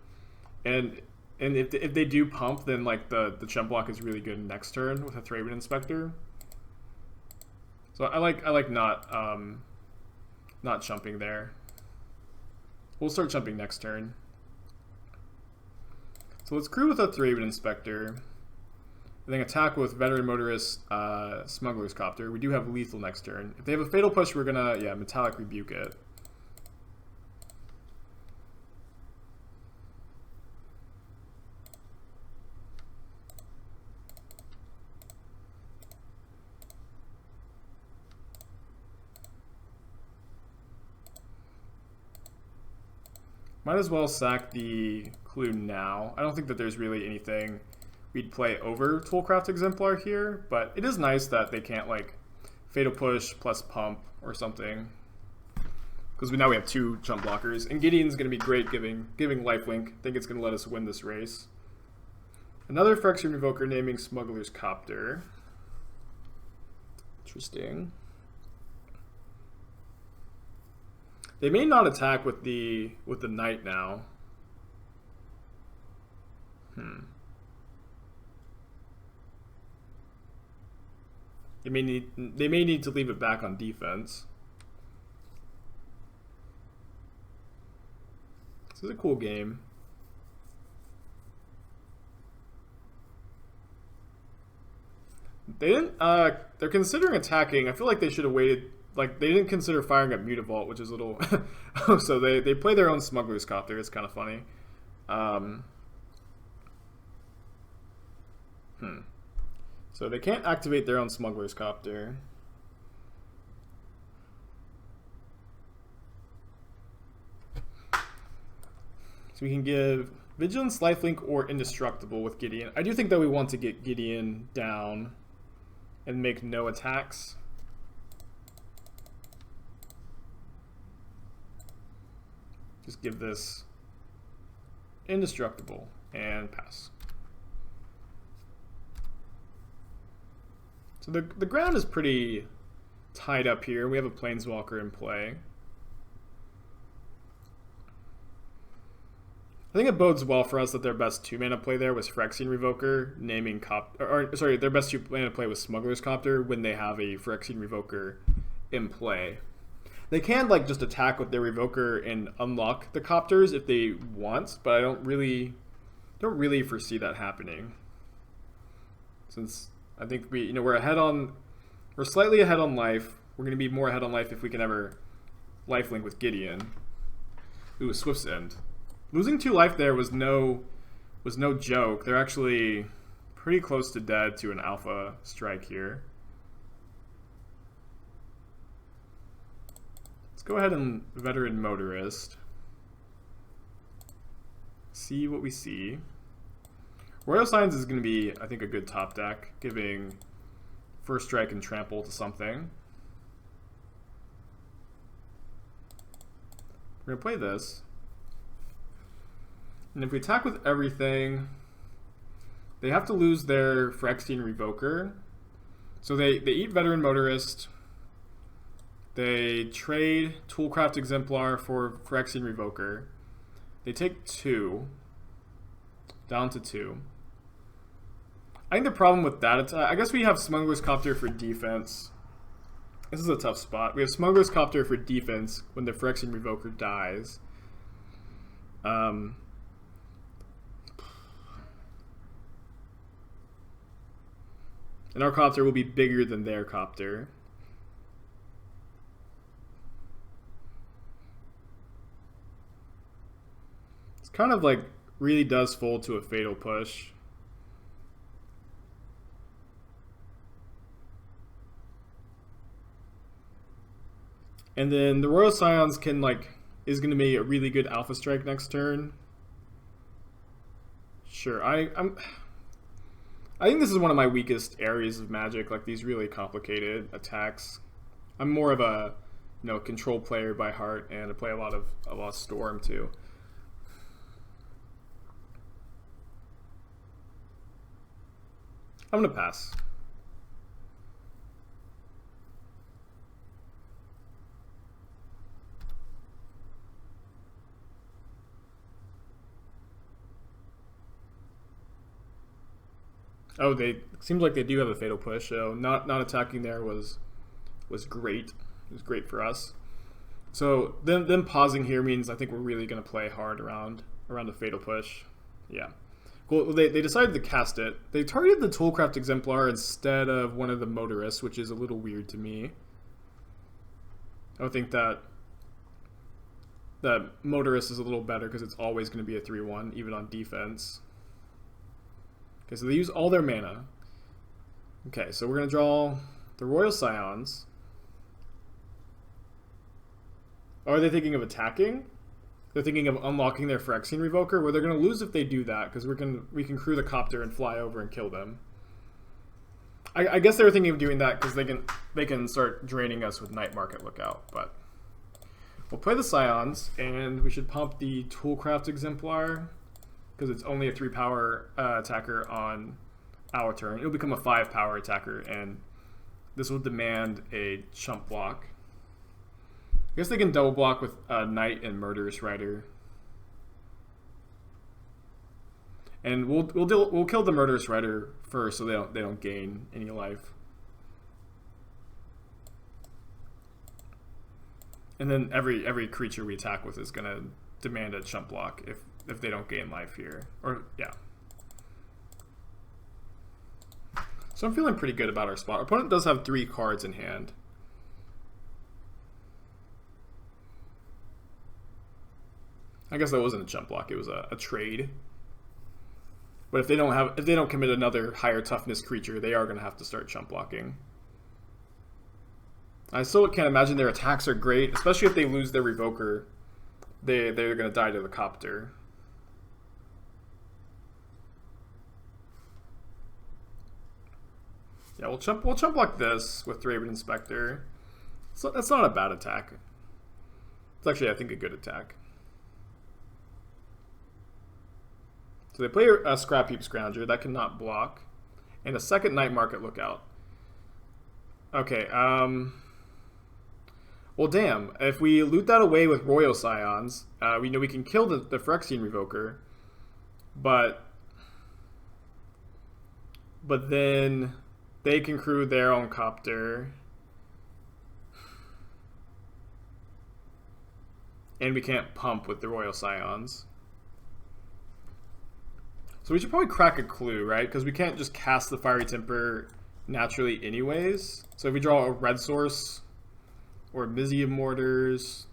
And if they do pump, then, like, the chump block is really good next turn with a Thraben Inspector. So I like not chumping there. We'll start chumping next turn. So let's crew with a Thraben Inspector. And then attack with Veteran Motorist, Smuggler's Copter. We do have lethal next turn. If they have a Fatal Push, we're gonna, yeah, Metallic Rebuke it. Might as well sack the clue now. I don't think that there's really anything we'd play over Toolcraft Exemplar here, but it is nice that they can't, like, Fatal Push plus Pump or something. Because now we have 2 jump blockers, and Gideon's going to be great giving lifelink. I think it's going to let us win this race. Another Phyrexian Revoker naming Smuggler's Copter. Interesting. They may not attack with the Knight now. They may need to leave it back on defense. This is a cool game. They didn't. They're considering attacking. I feel like they should have waited. Like, they didn't consider firing up Mutavault, which is a little. So they play their own Smuggler's Copter. It's kind of funny. So they can't activate their own Smuggler's Copter. So we can give Vigilance, Lifelink, or Indestructible with Gideon. I do think that we want to get Gideon down and make no attacks. Just give this Indestructible and pass. So the ground is pretty tied up here. We have a Planeswalker in play. I think it bodes well for us that their best 2-mana play there was Phyrexian Revoker, naming their best 2-mana play was Smuggler's Copter when they have a Phyrexian Revoker in play. They can, like, just attack with their Revoker and unlock the Copters if they want, but I don't really foresee that happening. Since I think we're slightly ahead on life. We're going to be more ahead on life if we can ever lifelink with Gideon. Ooh, Swift's End. Losing 2 life there was no joke. They're actually pretty close to dead to an alpha strike here. Let's go ahead and Veteran Motorist. See what we see. Royal Signs is going to be, I think, a good top deck, giving First Strike and Trample to something. We're going to play this. And if we attack with everything, they have to lose their Phyrexian Revoker. So they eat Veteran Motorist. They trade Toolcraft Exemplar for Phyrexian Revoker. They take 2, down to 2. I think the problem with that attack, I guess we have Smuggler's Copter for defense. This is a tough spot. We have Smuggler's Copter for defense when the Phyrexian Revoker dies. And our copter will be bigger than their copter. It's kind of like really does fold to a fatal push. And then the Royal Scions can is going to be a really good Alpha Strike next turn. Sure, I think this is one of my weakest areas of Magic, like these really complicated attacks. I'm more of a control player by heart, and I play a lot of Storm too. I'm gonna pass. Oh, seems like they do have a fatal push. So not attacking there was great. It was great for us. So them pausing here means I think we're really going to play hard around a fatal push. Yeah. Well, they decided to cast it. They targeted the Toolcraft Exemplar instead of one of the Motorists, which is a little weird to me. I would think that Motorist is a little better because it's always going to be a 3/1, even on defense. Okay, so they use all their mana. Okay, so we're going to draw the Royal Scions. Are they thinking of attacking? They're thinking of unlocking their Phyrexian Revoker, where they're going to lose if they do that, because we can crew the Copter and fly over and kill them. I guess they were thinking of doing that because they can start draining us with Night Market Lookout, but we'll play the Scions, and we should pump the Toolcraft Exemplar, because it's only a 3-power attacker on our turn. It'll become a 5-power attacker, and this will demand a chump block. I guess they can double block with Knight and Murderous Rider. And we'll kill the Murderous Rider first, so they don't gain any life. And then every creature we attack with is gonna demand a chump block if they don't gain life here. Or yeah. So I'm feeling pretty good about our spot. Our opponent does have 3 cards in hand. I guess that wasn't a chump block, it was a trade. But if they don't commit another higher toughness creature, they are going to have to start chump blocking. I still can't imagine their attacks are great, especially if they lose their Revoker. They're going to die to the Copter. Yeah, we'll chump block this with Raven Inspector. So that's not a bad attack. It's actually, I think, a good attack. So they play a Scrap Heap Scrounger that cannot block, and a second Night Market Lookout. Okay, well, damn. If we loot that away with Royal Scions, we know we can kill the Phyrexian Revoker, but then they can crew their own Copter, and we can't pump with the Royal Scions. So we should probably crack a clue, right? Because we can't just cast the Fiery Temper naturally anyways. So if we draw a red source or a Mizzy of Mortars,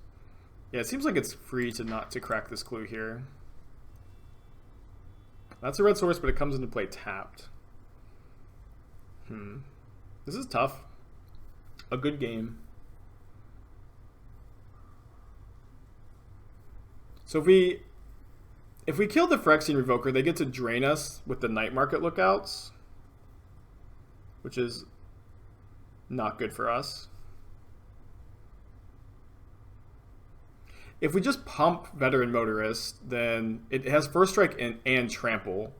yeah, it seems like it's free to crack this clue here. That's a red source, but it comes into play tapped. This is tough. A good game. So if we kill the Phyrexian Revoker, they get to drain us with the Night Market Lookouts, which is not good for us. If we just pump Veteran Motorist, then it has First Strike and Trample.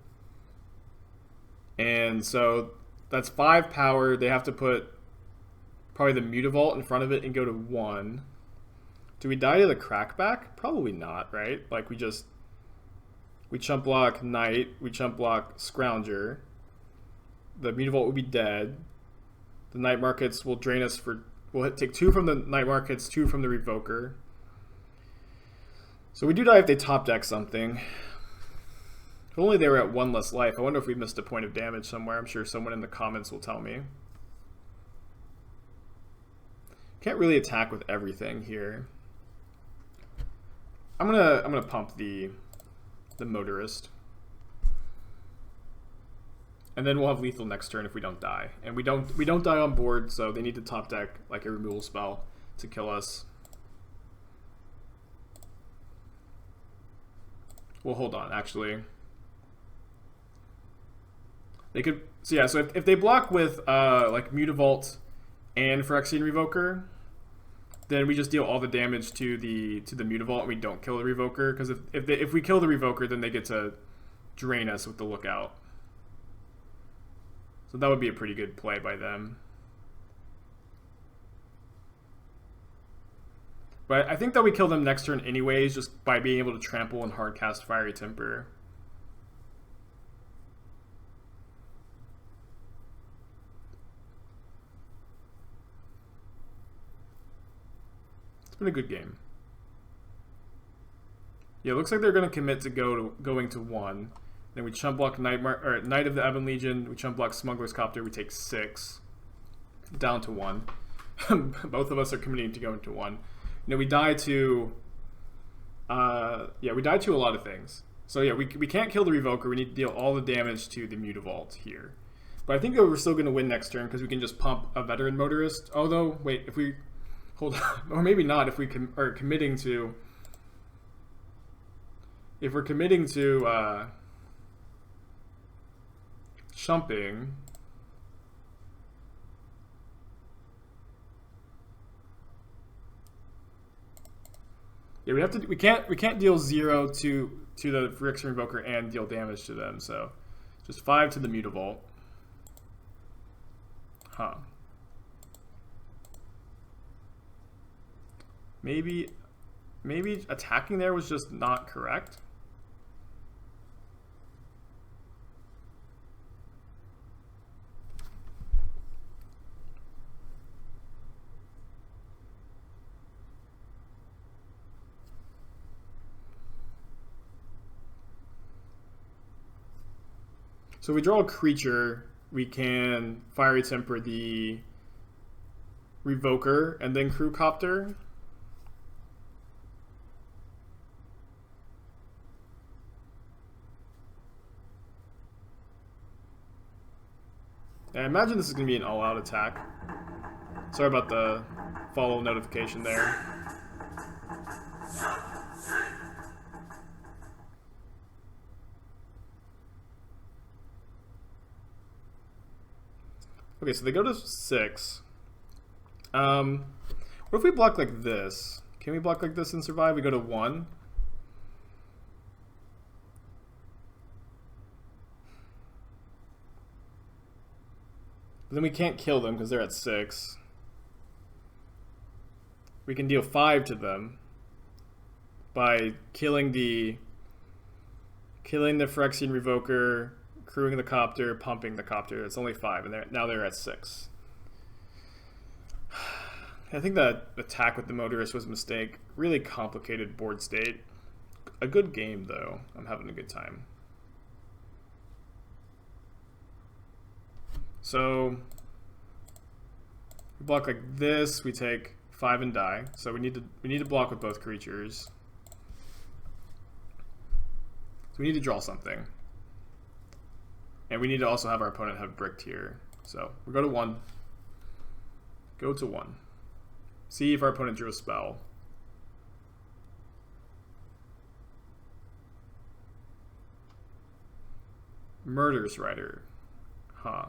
And so that's 5 power. They have to put probably the Mutavault in front of it and go to 1. Do we die to the Crackback? Probably not, right? Like we chump block Knight, we chump block Scrounger, the Mutavault will be dead. The Night Markets will drain us for... We'll take 2 from the Night Markets, 2 from the Revoker. So we do die if they top deck something. If only they were at 1 less life. I wonder if we missed a point of damage somewhere. I'm sure someone in the comments will tell me. Can't really attack with everything here. I'm gonna pump the Motorist. And then we'll have lethal next turn if we don't die. And we don't die on board, so they need to top deck like a removal spell to kill us. Well, hold on, actually. They could... So yeah, so if they block with like Mutavault and Phyrexian Revoker, then we just deal all the damage to the Mutavault and we don't kill the Revoker. Because if we kill the Revoker, then they get to drain us with the Lookout. So that would be a pretty good play by them. But I think that we kill them next turn anyways, just by being able to trample and hardcast Fiery Temper. It's been a good game. Yeah, it looks like they're going to commit to going to 1. Then we chump block Knight of the Ebon Legion. We chump block Smuggler's Copter. We take 6. Down to 1. Both of us are committing to going to 1. You know, we die to... we die to a lot of things. So yeah, we can't kill the Revoker. We need to deal all the damage to the Mutavault here. But I think that we're still going to win next turn because we can just pump a Veteran Motorist. Although, wait, if we... Hold on. Or maybe not if we are committing to... If we're committing to... chumping. Yeah, we can't deal 0 to the Phyrexian Revoker and deal damage to them, so just 5 to the Mutavault. Huh. Maybe attacking there was just not correct. So if we draw a creature, we can Fiery Temper the Revoker and then Crew Copter. I imagine this is going to be an all-out attack. Sorry about the follow notification there. Okay, so they go to 6. What if we block like this? Can we block like this and survive? We go to 1. But then we can't kill them because they're at 6. We can deal 5 to them by killing the Phyrexian Revoker, crewing the Copter, pumping the Copter. It's only 5, and now they're at 6. I think that attack with the Motorist was a mistake. Really complicated board state. A good game, though. I'm having a good time. So, we block like this. We take 5 and die. So we need to block with both creatures. So we need to draw something. And we need to also have our opponent have bricked here. So we go to 1. Go to 1. See if our opponent drew a spell. Murderous Rider. Huh.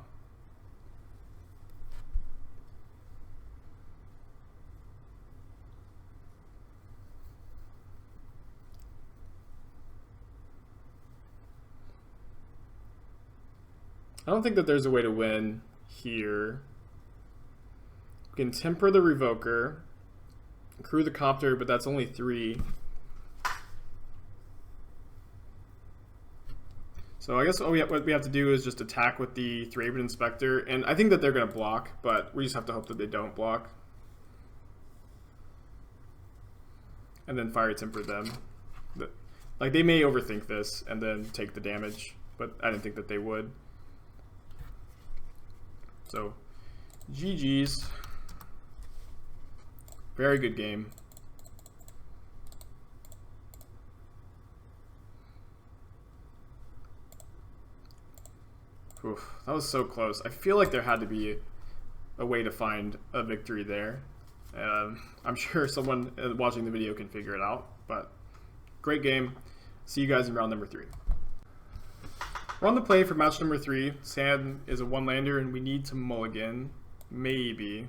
I don't think that there's a way to win here. We can temper the Revoker, crew the Copter, but that's only 3. So I guess what we have to do is just attack with the Thraben Inspector, and I think that they're going to block, but we just have to hope that they don't block. And then Fire Temper them. Like, they may overthink this and then take the damage, but I didn't think that they would. So, GG's. Very good game. Oof, that was so close. I feel like there had to be a way to find a victory there. I'm sure someone watching the video can figure it out, but great game. See you guys in round number 3. We're on the play for match number 3. Sand is a 1-lander, and we need to mulligan. Maybe.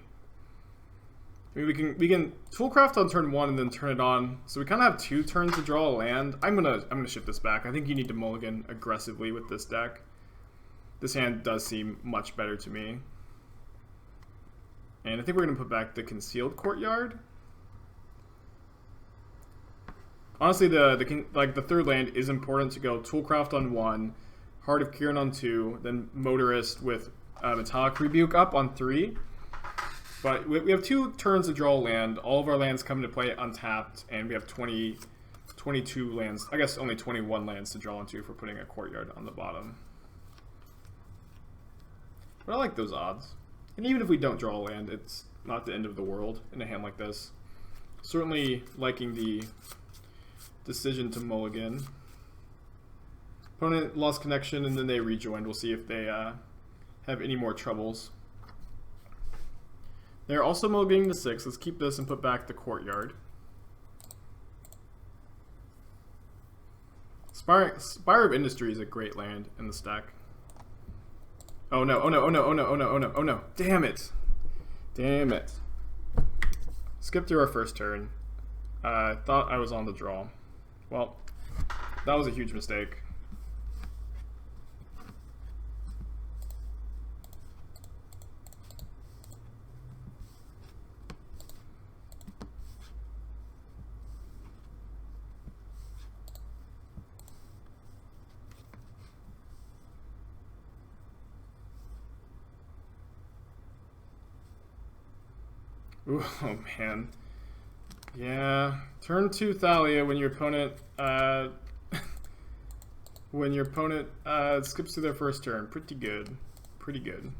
I mean, we can Toolcraft on turn 1 and then turn it on. So we kind of have 2 turns to draw a land. I'm gonna shift this back. I think you need to mulligan aggressively with this deck. This hand does seem much better to me. And I think we're going to put back the Concealed Courtyard. Honestly, the third land is important to go Toolcraft on 1, Heart of Kiran on 2, then Motorist with Metallic Rebuke up on 3. But we have 2 turns to draw a land. All of our lands come into play untapped, and we have 22 lands. I guess only 21 lands to draw into if we're putting a Courtyard on the bottom. But I like those odds. And even if we don't draw a land, it's not the end of the world in a hand like this. Certainly liking the decision to mulligan. Opponent lost connection and then they rejoined. We'll see if they have any more troubles. They're also mulliganing to 6. Let's keep this and put back the Courtyard. Spire of Industry is a great land in the stack. Oh no, oh no, oh no, oh no, oh no, oh no, oh no. Damn it. Damn it. Skip through our first turn. I thought I was on the draw. Well, that was a huge mistake. Ooh, oh man. Yeah. Turn 2 Thalia when your opponent skips through their first turn. Pretty good. Pretty good.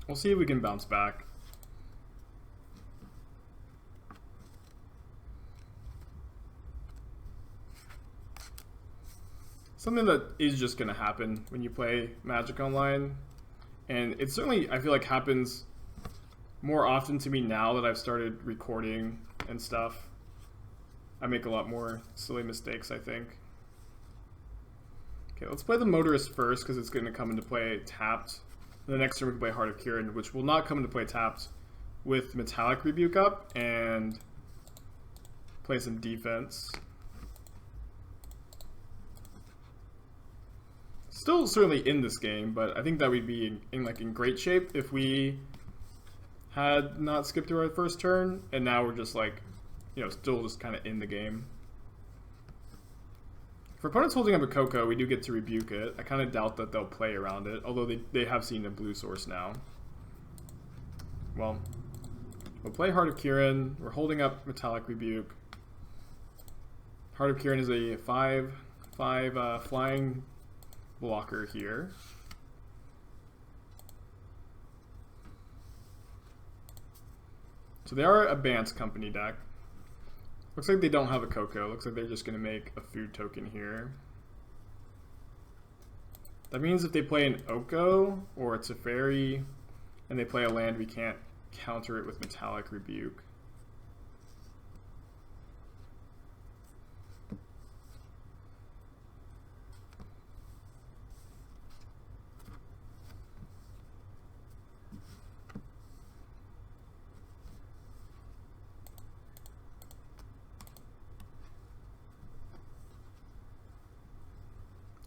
We'll see if we can bounce back. Something that is just gonna happen when you play Magic Online. And it certainly, I feel like, happens more often to me now that I've started recording and stuff. I make a lot more silly mistakes, I think. Okay, let's play the Motorist first because it's going to come into play tapped. And the next turn we can play Heart of Kiran, which will not come into play tapped with Metallic Rebuke up and play some defense. Still certainly in this game, but I think that we'd be in great shape if we had not skipped through our first turn, and now we're just like, still just kind of in the game. For opponents holding up a Coco, we do get to rebuke it. I kind of doubt that they'll play around it, although they have seen a blue source now. Well, we'll play Heart of Kiran. We're holding up Metallic Rebuke. Heart of Kiran is a 5/5 flying blocker here. So they are a Bant Company deck. Looks like they don't have a Coco. Looks like they're just going to make a food token here. That means if they play an Oko or it's a fairy and they play a land, we can't counter it with Metallic Rebuke.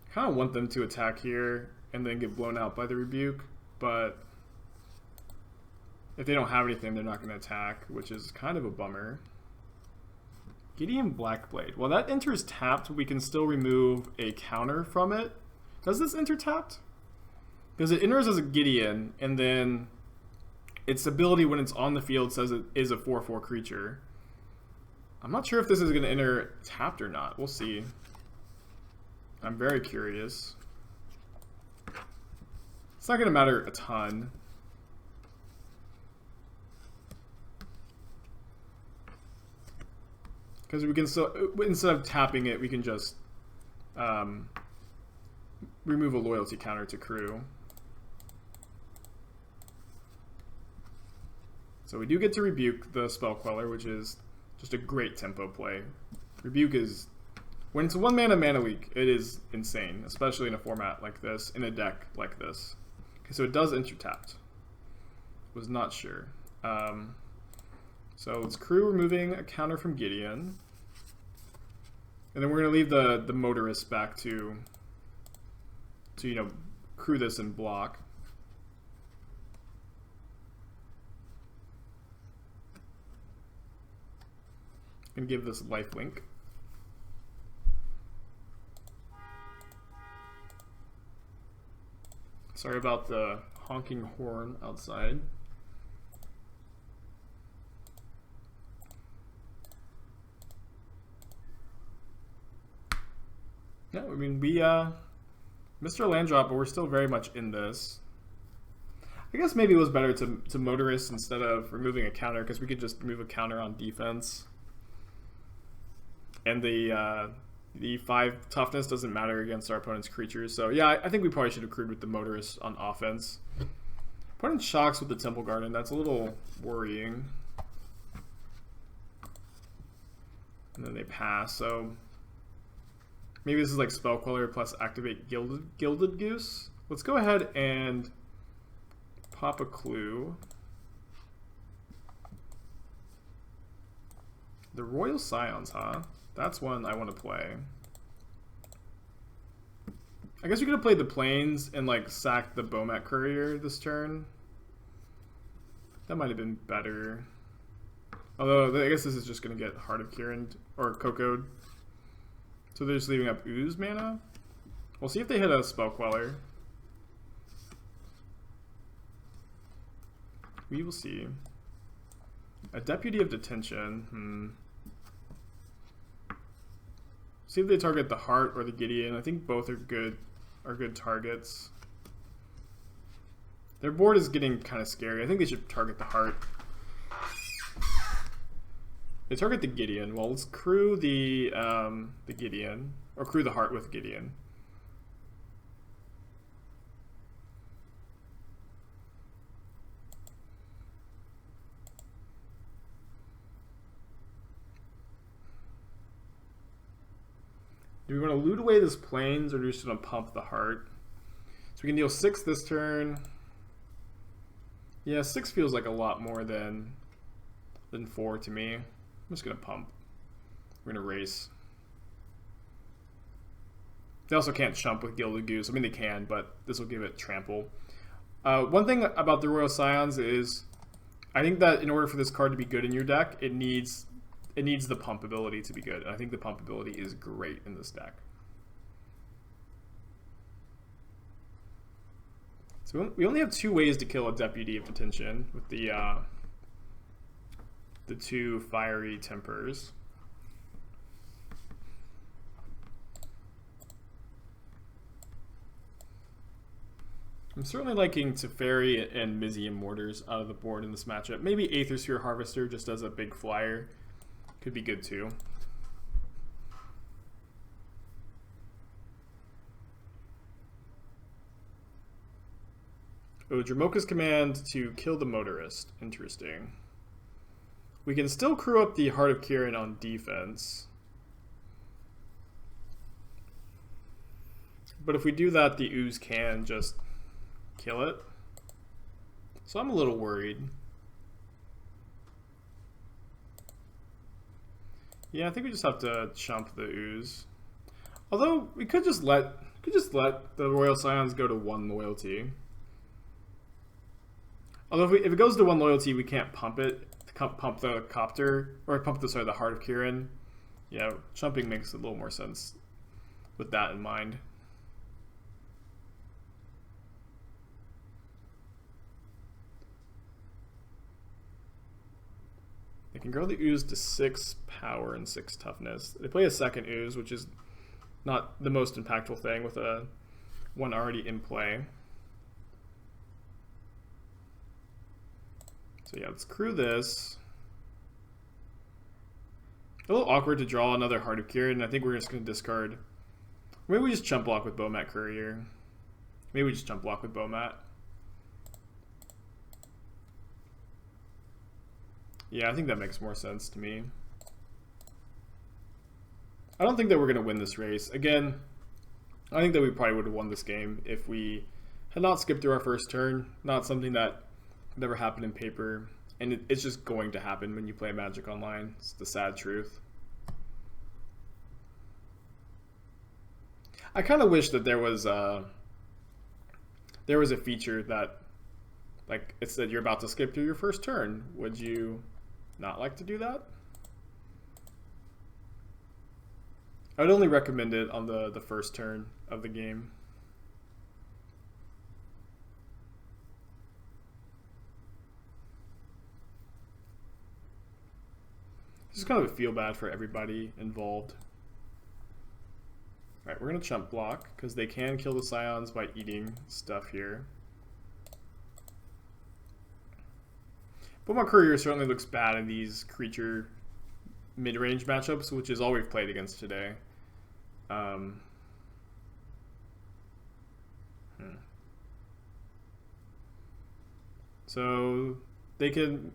I kind of want them to attack here and then get blown out by the rebuke, but if they don't have anything, they're not going to attack, which is kind of a bummer. Gideon Blackblade. Well, that enters tapped. We can still remove a counter from it. Does this enter tapped? Because it enters as a Gideon, and then its ability when it's on the field says it is a 4/4 creature. I'm not sure if this is going to enter tapped or not. We'll see. I'm very curious. It's not going to matter a ton. Because we can still, instead of tapping it, we can just remove a loyalty counter to crew. So we do get to rebuke the Spell Queller, which is just a great tempo play. Rebuke is, when it's a 1-mana leak, it is insane, especially in a format like this, in a deck like this. Okay, so it does enter tapped. Was not sure. So it's crew removing a counter from Gideon. And then we're going to leave the motorist back to you know, crew this and block. And give this lifelink. Sorry about the honking horn outside. Yeah, I mean, we missed our land drop, but we're still very much in this. I guess maybe it was better to motorist instead of removing a counter, because we could just remove a counter on defense. And the 5 toughness doesn't matter against our opponent's creatures. So yeah, I think we probably should have crewed with the motorist on offense. Opponent shocks with the Temple Garden. That's a little worrying. And then they pass. So maybe this is like Spell Queller plus activate Gilded Goose. Let's go ahead and pop a clue. The Royal Scions, huh? That's one I want to play. I guess we could have played the Plains and like sacked the Bomat Courier this turn. That might have been better. Although I guess this is just going to get Heart of Kirin or Cocoed. So they're just leaving up Ooze mana. We'll see if they hit a Spell Queller. We will see. A Deputy of Detention. See if they target the Heart or the Gideon. I think both are good targets. Their board is getting kind of scary. I think they should target the Heart. They target the Gideon. Well, let's crew the Gideon, or crew the Heart with Gideon. Do we want to loot away this Plains, or do we just want to pump the Heart? So we can deal 6 this turn. Yeah, 6 feels like a lot more than 4 to me. I'm just going to pump. We're going to race. They also can't chump with Gilded Goose. I mean, they can, but this will give it trample. One thing about the Royal Scions is, I think that in order for this card to be good in your deck, it needs the pump ability to be good. And I think the pump ability is great in this deck. So we only have 2 ways to kill a Deputy of Detention with the 2 Fiery Tempers. I'm certainly liking Teferi and Mizzy and Mortars out of the board in this matchup. Maybe Aethersphere Harvester just as a big flyer could be good too. Oh, Dramoka's command to kill the Motorist. Interesting. We can still crew up the Heart of Kirin on defense. But if we do that, the Ooze can just kill it. So I'm a little worried. Yeah, I think we just have to chump the Ooze. Although we could just let the Royal Scions go to 1 loyalty. Although if it goes to 1 loyalty, we can't pump it. Pump the Copter, or pump the Heart of Kirin. Yeah, chumping makes a little more sense with that in mind. can grow the ooze to 6 power and 6 toughness. They play a second ooze, which is not the most impactful thing with a one already in play. So yeah, let's crew this. A little awkward to draw another Heart of Kieran, and I think we're just going to discard. Maybe we just chump block with Bowmat Courier. Maybe we just chump block with Bowmat. Yeah, I think that makes more sense to me. I don't think that we're going to win this race. Again, I think that we probably would have won this game if we had not skipped through our first turn. Not something that never happened in paper. And it's just going to happen when you play Magic Online. It's the sad truth. I kind of wish that there was a feature that, like, it said you're about to skip through your first turn. Would you not like to do that? I would only recommend it on the first turn of the game. Just kind of feel bad for everybody involved. Alright, we're going to chump block, because they can kill the Scions by eating stuff here. Bowmat Courier certainly looks bad in these creature mid-range matchups, which is all we've played against today. So they can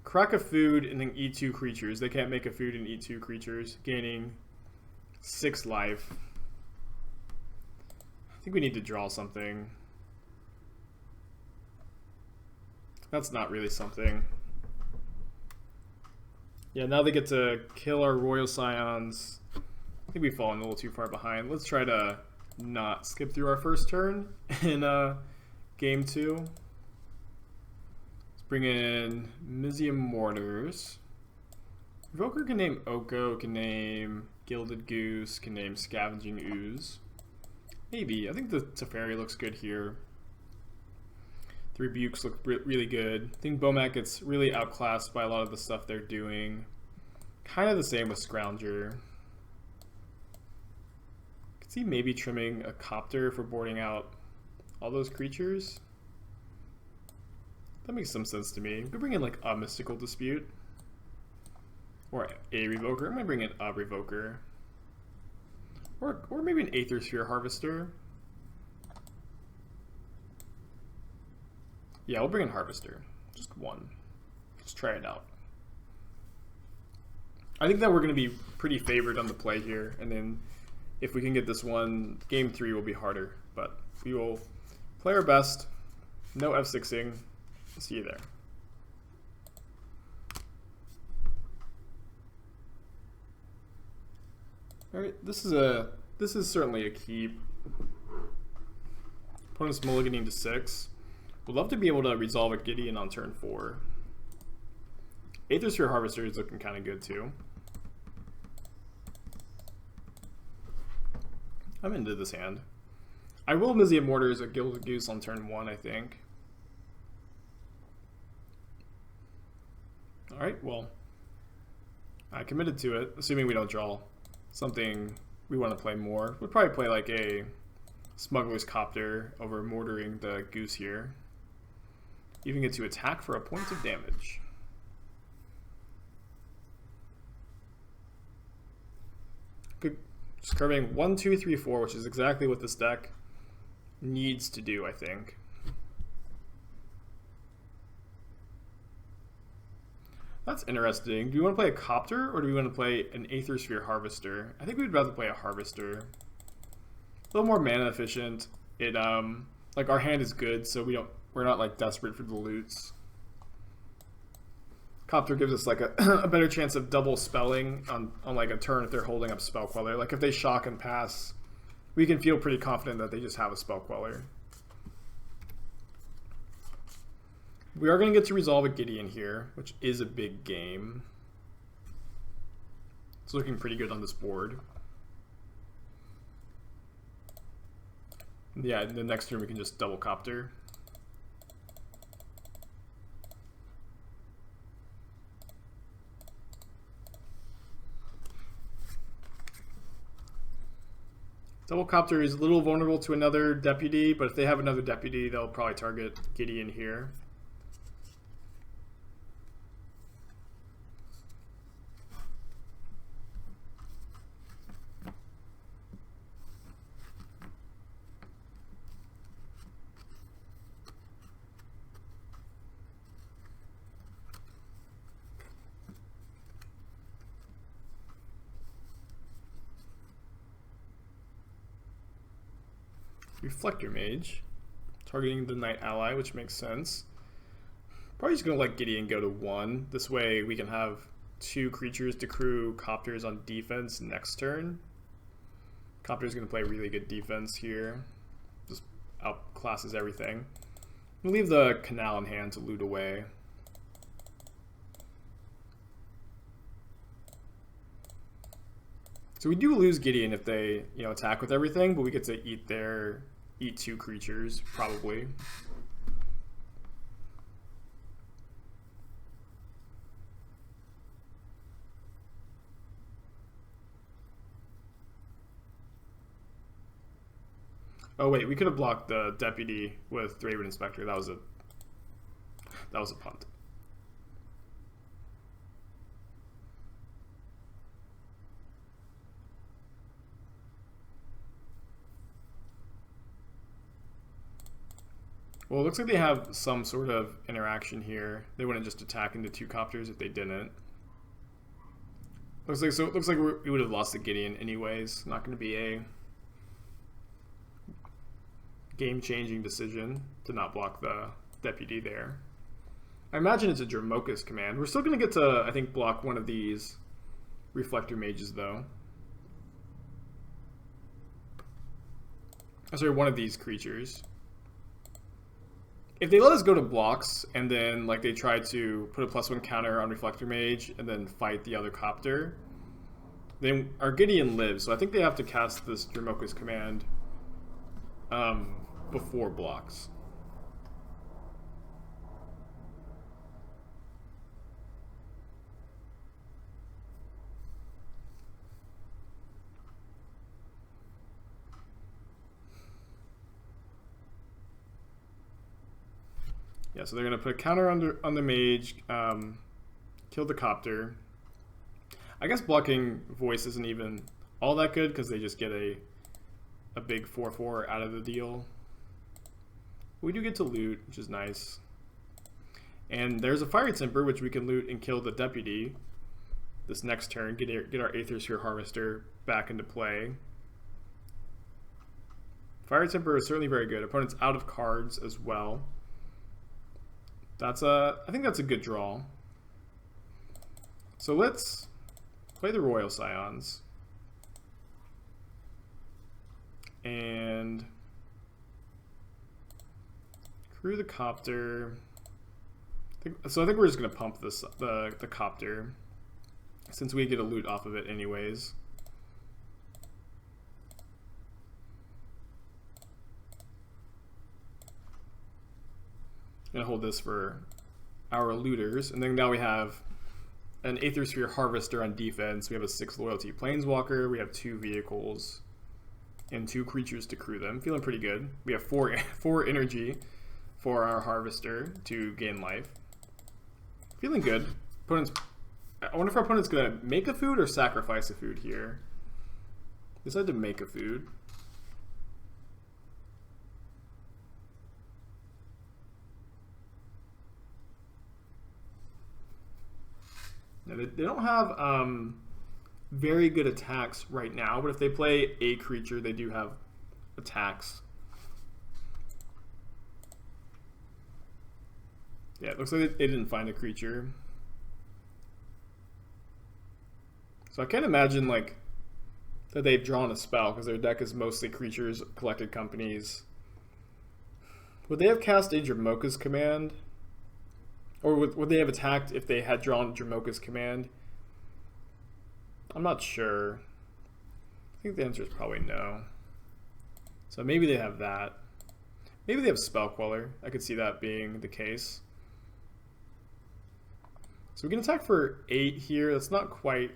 crack a food and then eat 2 creatures. They can't make a food and eat 2 creatures, gaining 6 life. I think we need to draw something. That's not really something. Yeah, now they get to kill our Royal Scions. I think we've fallen a little too far behind. Let's try to not skip through our first turn in game 2. Let's bring in Mizium Mortars. Evoker can name Oko, can name Gilded Goose, can name Scavenging Ooze. Maybe. I think the Teferi looks good here. The Rebukes look really good. I think Bowmat gets really outclassed by a lot of the stuff they're doing. Kind of the same with Scrounger. Could see maybe trimming a Copter for boarding out all those creatures. That makes some sense to me. We could bring in like a Mystical Dispute. Or a Revoker. I might bring in a Revoker. Or maybe an Aether Sphere Harvester. Yeah, we'll bring in Harvester. Just one. Let's try it out. I think that we're going to be pretty favored on the play here. And then if we can get this one, game 3 will be harder. But we will play our best. No F6ing. See you there. Alright, this is certainly a keep. Opponent's mulliganing to 6. Would love to be able to resolve a Gideon on turn 4. Aether Sphere Harvester is looking kind of good too. I'm into this hand. I will Mizium Mortars a Gilded Goose on turn 1, I think. Alright, well, I committed to it, assuming we don't draw something we want to play more. We'd probably play like a Smuggler's Copter over mortaring the Goose here. Even get to attack for a point of damage. Good. Just curving 1, 2, 3, 4, which is exactly what this deck needs to do, I think. That's interesting. Do we want to play a Copter or do we want to play an Aether Sphere Harvester? I think we'd rather play a Harvester. A little more mana efficient. It like our hand is good, so we're not like desperate for the loots. Copter gives us like a better chance of double spelling on like a turn if they're holding up Spell Queller. Like if they shock and pass, we can feel pretty confident that they just have a Spell Queller. We are going to get to resolve a Gideon here, which is a big game. It's looking pretty good on this board. Yeah, the next turn we can just double Copter. Double copter is a little vulnerable to another deputy, but if they have another deputy, they'll probably target Gideon here. Reflector Mage, targeting the Knight ally, which makes sense. Probably just going to let Gideon go to 1. This way we can have 2 creatures to crew Copters on defense next turn. Copter's going to play really good defense here. Just outclasses everything. We'll leave the Canal in hand to loot away. So we do lose Gideon if they, attack with everything, but we get to eat 2 creatures, probably. Oh wait, we could have blocked the deputy with Draven Inspector. That was a punt. Well, it looks like they have some sort of interaction here. They wouldn't just attack into 2 Copters if they didn't. It looks like we would have lost the Gideon anyways. Not going to be a game-changing decision to not block the deputy there. I imagine it's a Dromoka's command. We're still going to get to, I think, block one of these Reflector Mages, though. Sorry, one of these creatures. If they let us go to blocks and then they try to put a +1 counter on Reflector Mage and then fight the other Copter, then our Gideon lives. So I think they have to cast this Dromoka's command before blocks. Yeah, so they're going to put a counter on the mage, kill the Copter. I guess blocking Voice isn't even all that good because they just get a big 4/4 out of the deal. We do get to loot, which is nice. And there's a Fire Temper, which we can loot and kill the deputy this next turn, get our Aethersphere Harvester back into play. Fire Temper is certainly very good. Opponent's out of cards as well. I think that's a good draw. So let's play the Royal Scions. And crew the Copter. So I think we're just going to pump the Copter, since we get a loot off of it anyways. Gonna hold this for our looters, and then now we have an Aethersphere Harvester on defense. We have a 6 loyalty Planeswalker. We have 2 vehicles and 2 creatures to crew them. Feeling pretty good. We have 4 energy for our Harvester to gain life. Feeling good. I wonder if our opponent's gonna make a food or sacrifice a food here. Decide to make a food. They don't have very good attacks right now, but if they play a creature, they do have attacks. Yeah, it looks like they didn't find a creature. So I can't imagine that they've drawn a spell, because their deck is mostly creatures, collected companies. Would they have cast a Dromoka's command? Or would they have attacked if they had drawn Dromoka's command? I'm not sure. I think the answer is probably no. So maybe they have that. Maybe they have Spell Queller. I could see that being the case. So we can attack for 8 here. That's not quite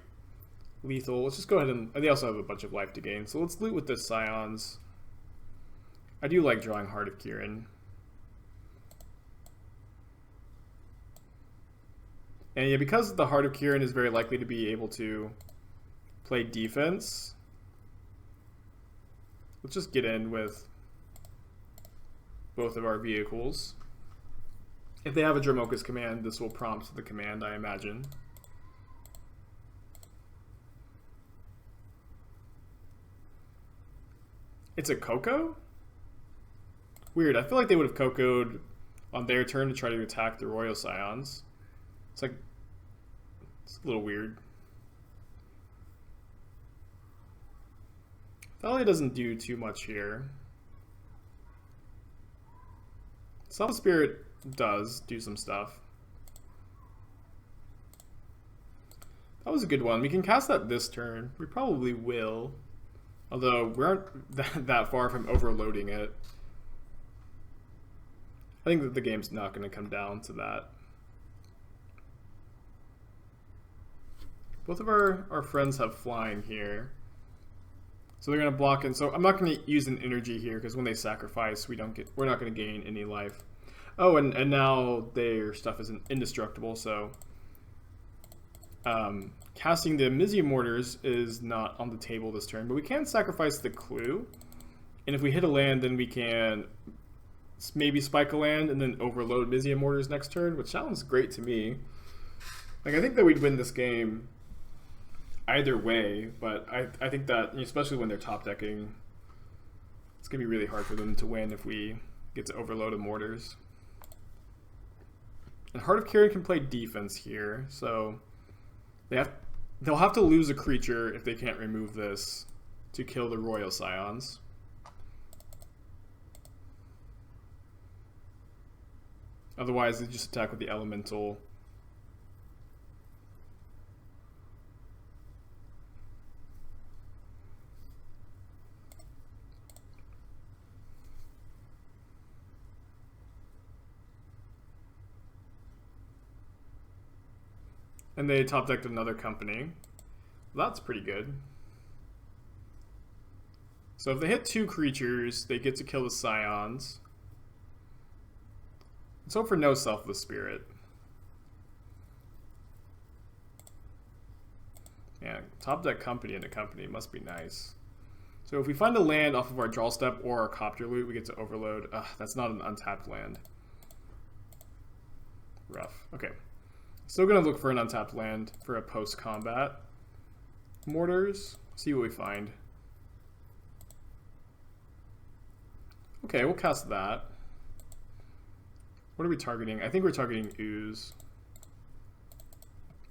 lethal. Let's just go ahead and they also have a bunch of life to gain. So let's loot with the Scions. I do like drawing Heart of Kieran. And yeah, because the Heart of Kieran is very likely to be able to play defense, let's just get in with both of our vehicles. If they have a Dromoka's command, this will prompt the command, I imagine. It's a Coco? Weird. I feel like they would have Coco'd on their turn to try to attack the Royal Scions. It's like, it's a little weird. Thalia doesn't do too much here. Self Spirit does do some stuff. That was a good one. We can cast that this turn. We probably will. Although we aren't that far from overloading it. I think that the game's not going to come down to that. Both of our friends have flying here. So they're going to block in. So I'm not going to use an energy here because when they sacrifice, we're not going to gain any life. Oh, and now their stuff isn't indestructible, so casting the Mizium Mortars is not on the table this turn, but we can sacrifice the Clue. And if we hit a land, then we can maybe spike a land and then overload Mizium Mortars next turn, which sounds great to me. Like, I think that we'd win this game either way, but I think that, especially when they're top decking, it's going to be really hard for them to win if we get to overload a Mortars. And Heart of Kieran can play defense here, so they'll have to lose a creature if they can't remove this to kill the Royal Scions. Otherwise, they just attack with the Elemental. And they top decked another company. Well, that's pretty good. So if they hit 2 creatures, they get to kill the Scions. Let's hope for no Selfless Spirit. Yeah, top deck company into company must be nice. So if we find a land off of our draw step or our copter loot, we get to overload. Ugh, that's not an untapped land. Rough. Okay. Still gonna look for an untapped land for a post-combat. Mortars. See what we find. Okay, we'll cast that. What are we targeting? I think we're targeting Ooze.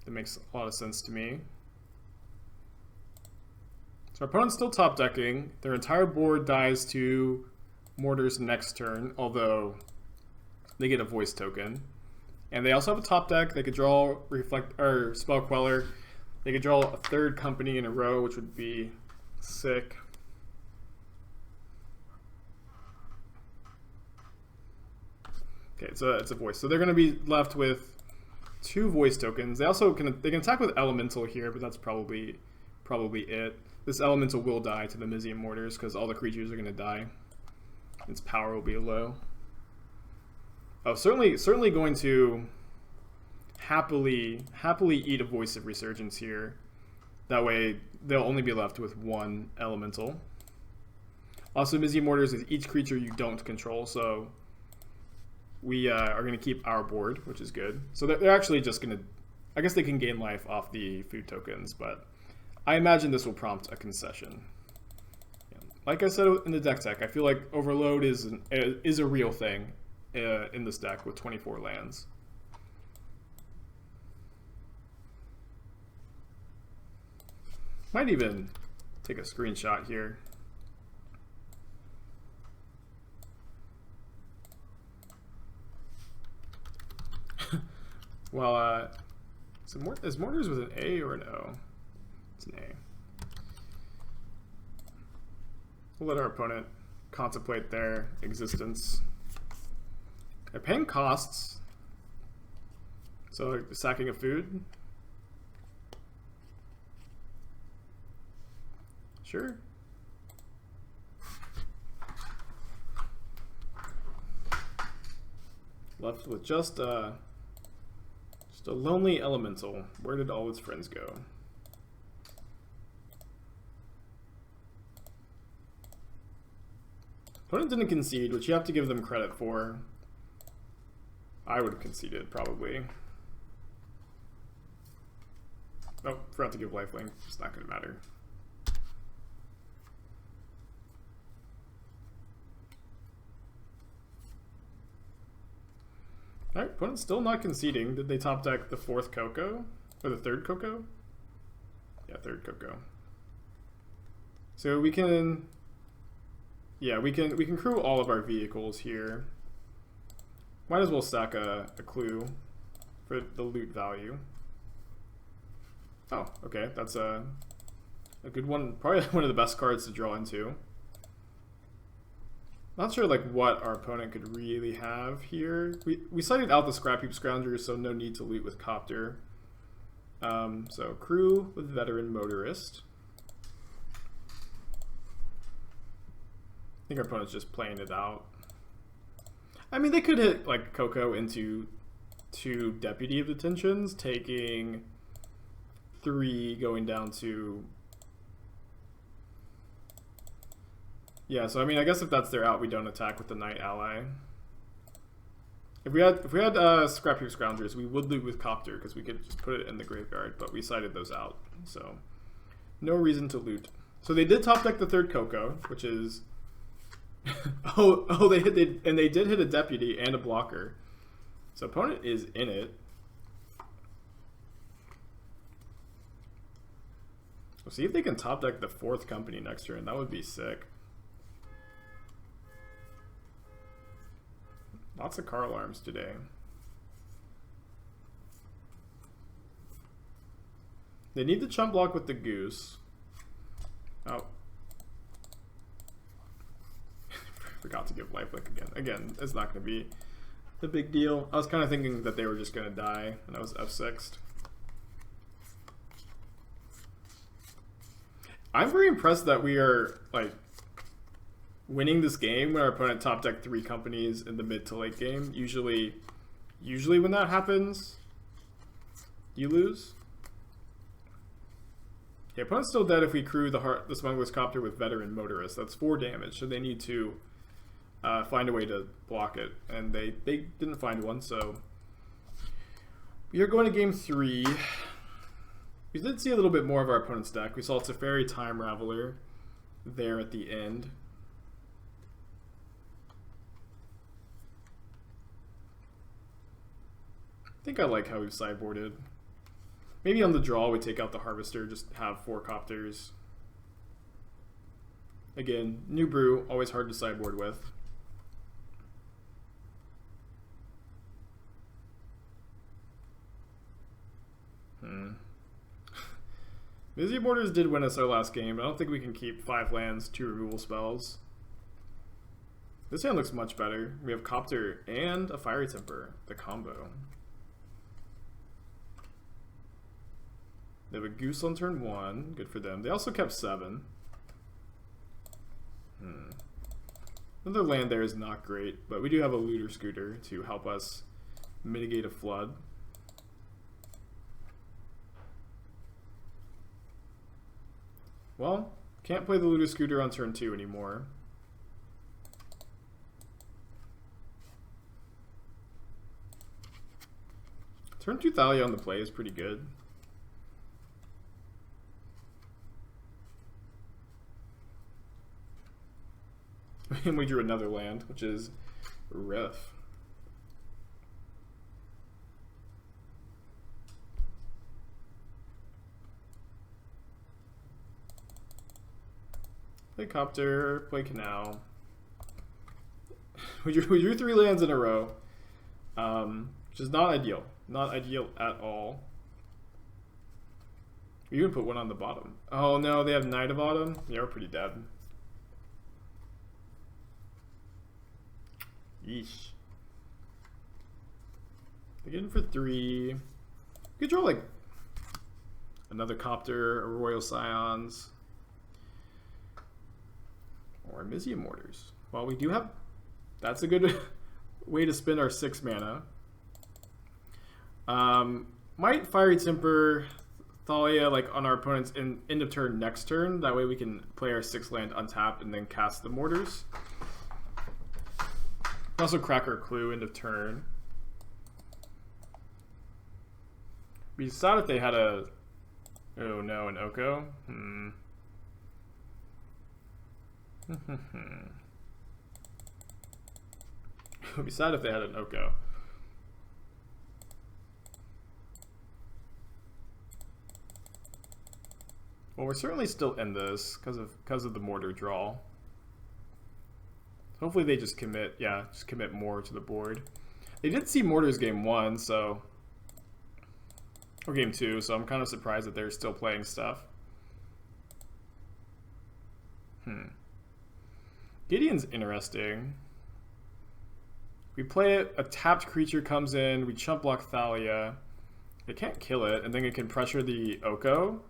That makes a lot of sense to me. So our opponent's still top decking. Their entire board dies to Mortars next turn, although they get a voice token. And they also have a top deck. They could draw Reflect or Spell Queller. They could draw a 3rd company in a row, which would be sick. Okay, it's a voice. So they're going to be left with 2 voice tokens. They also can attack with Elemental here, but that's probably it. This Elemental will die to the Mizium Mortars because all the creatures are going to die. Its power will be low. Oh, certainly going to happily eat a Voice of Resurgence here. That way, they'll only be left with 1 Elemental. Also, Mizium Mortars is each creature you don't control, so we are going to keep our board, which is good. So they're actually just going to, I guess they can gain life off the food tokens, but I imagine this will prompt a concession. Like I said in the deck tech, I feel like Overload is a real thing in this deck with 24 lands. Might even take a screenshot here. Well, is Mortars with an A or an O? It's an A. We'll let our opponent contemplate their existence. They're paying costs. So, like the sacking of food. Sure. Left with just a lonely elemental. Where did all its friends go? Opponent didn't concede, which you have to give them credit for. I would have conceded, probably. Oh, forgot to give lifelink. It's not going to matter. Alright, opponent's still not conceding. Did they top deck the 4th Coco? Or the 3rd Coco? Yeah, 3rd Coco. So we can... Yeah, we can crew all of our vehicles here. Might as well stack a clue for the loot value. Oh, okay, that's a good one. Probably one of the best cards to draw into. Not sure like what our opponent could really have here. We cited out the Scrap Heap Scroungers, so no need to loot with Copter. So crew with Veteran Motorist. I think our opponent's just playing it out. I mean, they could hit like Coco into 2 Deputy of Detentions, taking 3, going down to... Yeah, so I mean, I guess if that's their out, we don't attack with the Knight ally. If we had Scrap Heap Scroungers, we would loot with Copter because we could just put it in the graveyard, but we sided those out, so no reason to loot. So they did top deck the 3rd Coco, which is they did hit a Deputy and a blocker. So opponent is in it. We'll see if they can top deck the 4th Company next turn. That would be sick. Lots of car alarms today. They need the chump block with the goose. Oh. Forgot to give lifelink again. Again, it's not going to be a big deal. I was kind of thinking that they were just going to die, and I was F6'd. I'm very impressed that we are, like, winning this game when our opponent top deck 3 companies in the mid to late game. Usually when that happens, you lose. Yeah, opponent's still dead if we crew the Smuggler's Copter with Veteran Motorist. That's 4 damage, so they need to find a way to block it, and they didn't find one, so we are going to game 3. We did see a little bit more of our opponent's deck. We saw Teferi Time Raveler there at the end. I think I like how we've sideboarded. Maybe on the draw we take out the Harvester, just have 4 Copters. Again, new brew, always hard to sideboard with. Busy Borders did win us our last game, but I don't think we can keep 5 lands, 2 removal spells. This hand looks much better. We have Copter and a Fiery Temper, the combo. They have a Goose on turn 1, good for them. They also kept 7. Another land there is not great, but we do have a Looter Scooter to help us mitigate a flood. Well, can't play the Looter Scooter on turn 2 anymore. Turn 2 Thalia on the play is pretty good. And we drew another land, which is Riff. Play Copter, play Canal. We drew 3 lands in a row, which is not ideal. Not ideal at all. We even put one on the bottom. Oh no, they have Knight of Autumn? Yeah, we're pretty dead. Yeesh. They get in for 3. We could draw like another Copter, a Royal Scions. More Mizia Mortars. Well, we do have... That's a good way to spend our 6 mana. Might Fiery Temper Thalia like on our opponent's end of turn next turn. That way we can play our 6 land untapped and then cast the Mortars. Also crack our Clue end of turn. We decided if they had a... Oh no, an Oko? It would be sad if they had an Oko. Well, we're certainly still in this because of the mortar draw. Hopefully they just commit, yeah, just commit more to the board. They did see mortars game 1, so... Or game 2, so I'm kind of surprised that they're still playing stuff. Gideon's interesting. We play it, a tapped creature comes in, we chump block Thalia. They can't kill it, and then it can pressure the Oko.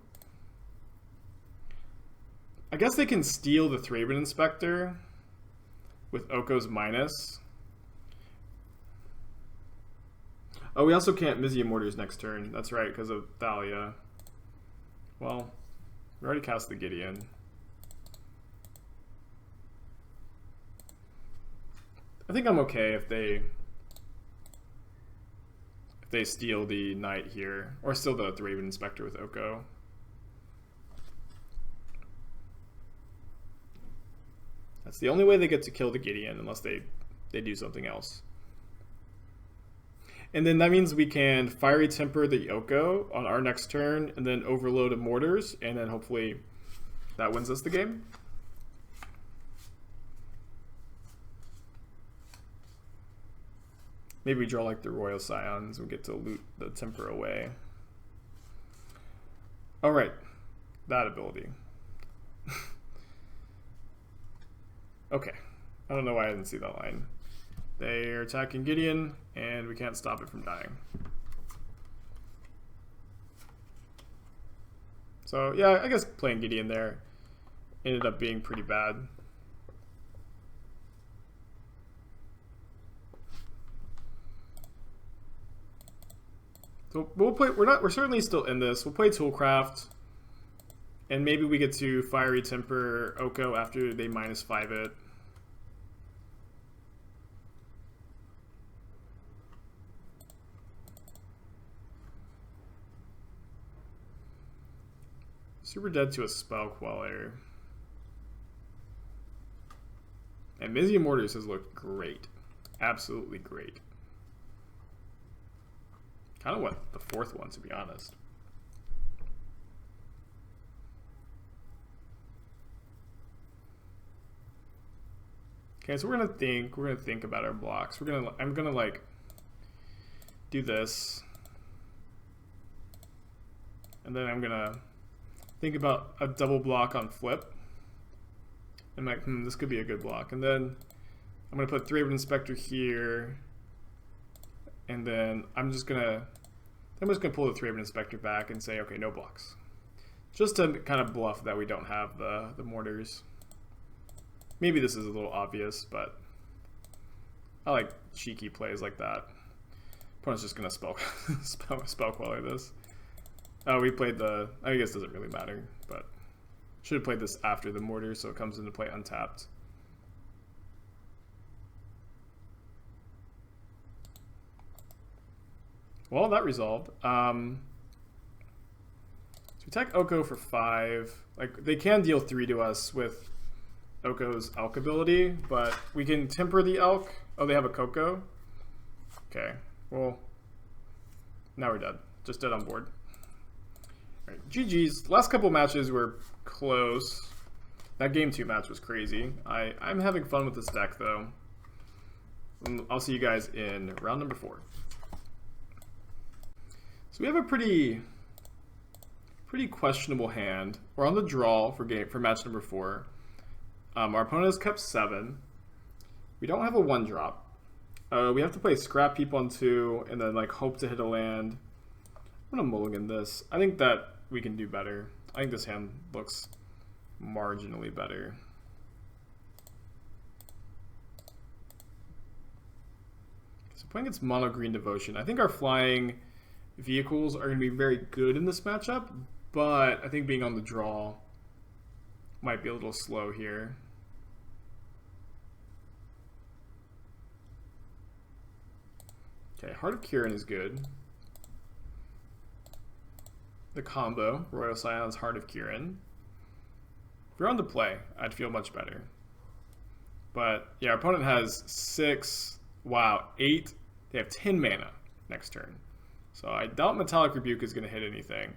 I guess they can steal the Thraben Inspector with Oko's minus. Oh, we also can't Mizia Mortars next turn. That's right, because of Thalia. Well, we already cast the Gideon. I think I'm okay if they steal the Knight here, or steal the Thraben Inspector with Oko. That's the only way they get to kill the Gideon, unless they do something else. And then that means we can Fiery Temper the Oko on our next turn, and then overload a Mortars, and then hopefully that wins us the game. Maybe we draw like the Royal Scions and we get to loot the Temper away. Alright, that ability. Okay, I don't know why I didn't see that line. They are attacking Gideon, and we can't stop it from dying. So yeah, I guess playing Gideon there ended up being pretty bad. So we'll play. We're certainly still in this. We'll play Toolcraft, and maybe we get to Fiery Temper Oko after they -5 it. Super dead to a Spell Queller. And Mizia Mortars has looked great. Absolutely great. Kind of want the 4th one, to be honest. Okay, so we're gonna think about our blocks. I'm gonna like do this, and then I'm gonna think about a double block on flip. I'm like, this could be a good block. And then I'm gonna put Thraben Inspector here, and then I'm just gonna pull the Thraben Inspector back and say, okay, no blocks, just to kind of bluff that we don't have the mortars. Maybe this is a little obvious, but I like cheeky plays like that. Opponent's just gonna spell queller this. Oh, we played the... I guess it doesn't really matter, but should have played this after the mortar, so it comes into play untapped. Well, that resolved. So we attack Oko for 5. Like, they can deal 3 to us with Oko's Elk ability, but we can temper the Elk. Oh, they have a Coco? Okay, well, now we're dead. Just dead on board. All right, GG's. Last couple matches were close. That game 2 match was crazy. I'm having fun with this deck, though. I'll see you guys in round number 4. So we have a pretty questionable hand. We're on the draw for match number 4. Our opponent has kept 7. We don't have a 1-drop. We have to play Scrap Heap on 2 and then like hope to hit a land. I'm gonna mulligan this. I think that we can do better. I think this hand looks marginally better. Playing against Mono Green Devotion. I think our flying vehicles are going to be very good in this matchup, but I think being on the draw might be a little slow here. Okay, Heart of Kirin is good. The combo, Royal Scions, Heart of Kirin. If you're on the play, I'd feel much better. But yeah, our opponent has 6, wow, 8. They have 10 mana next turn. So I doubt Metallic Rebuke is going to hit anything.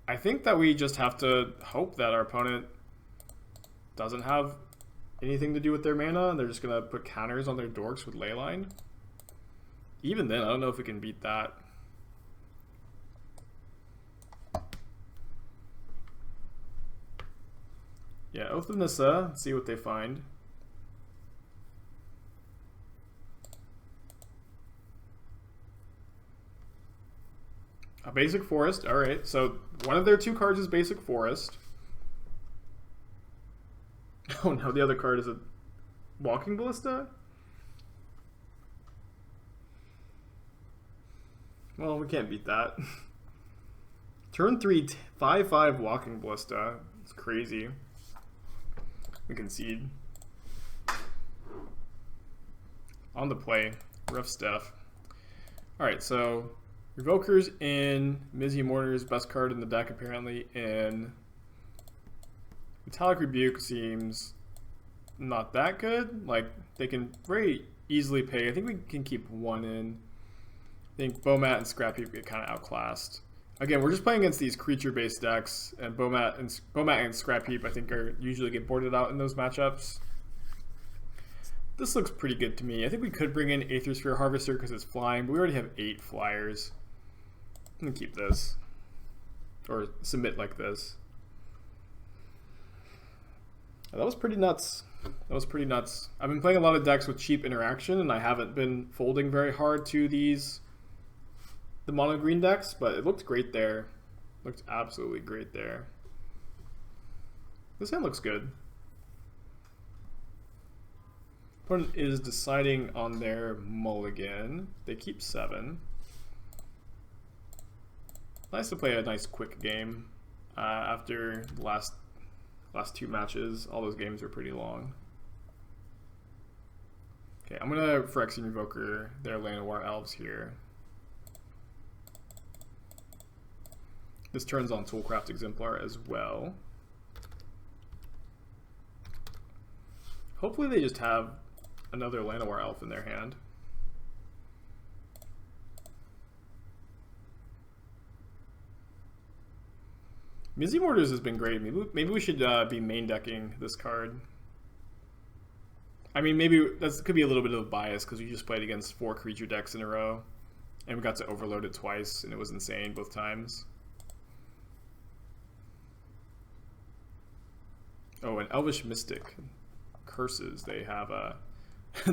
I think that we just have to hope that our opponent doesn't have anything to do with their mana, and they're just going to put counters on their dorks with Leyline. Even then, I don't know if we can beat that. Yeah, Oath of Nissa, see what they find. A basic forest, alright. So one of their 2 cards is basic forest. Oh no, the other card is a Walking Ballista? Well, we can't beat that. Turn 3, 5/5 Walking Ballista. It's crazy. We concede. On the play. Rough stuff. Alright, so Revoker's in. Mizzy Mortar's best card in the deck apparently in. Metallic Rebuke seems not that good. Like, they can very easily pay. I think we can keep 1 in. I think Bomat and Scrap Heap get kind of outclassed. Again, we're just playing against these creature-based decks, and Bomat and Scrap Heap, I think, usually get boarded out in those matchups. This looks pretty good to me. I think we could bring in Aether Sphere Harvester because it's flying, but we already have 8 flyers. I'm gonna keep this, or submit like this. That was pretty nuts. That was pretty nuts. I've been playing a lot of decks with cheap interaction, and I haven't been folding very hard to the mono green decks, but it looked great there. Looked absolutely great there. This hand looks good. Opponent is deciding on their mulligan. They keep 7. Nice to play a nice quick game after the last 2 matches. All those games are pretty long. Okay, I'm gonna Phyrexian Revoker their Llanowar Elves here. This turns on Toolcraft Exemplar as well. Hopefully they just have another Llanowar Elf in their hand. Mizzy Mortars has been great. Maybe we should be main decking this card. I mean, maybe that could be a little bit of a bias because we just played against 4 creature decks in a row, and we got to overload it twice, and it was insane both times. Oh, an Elvish Mystic. Curses. They have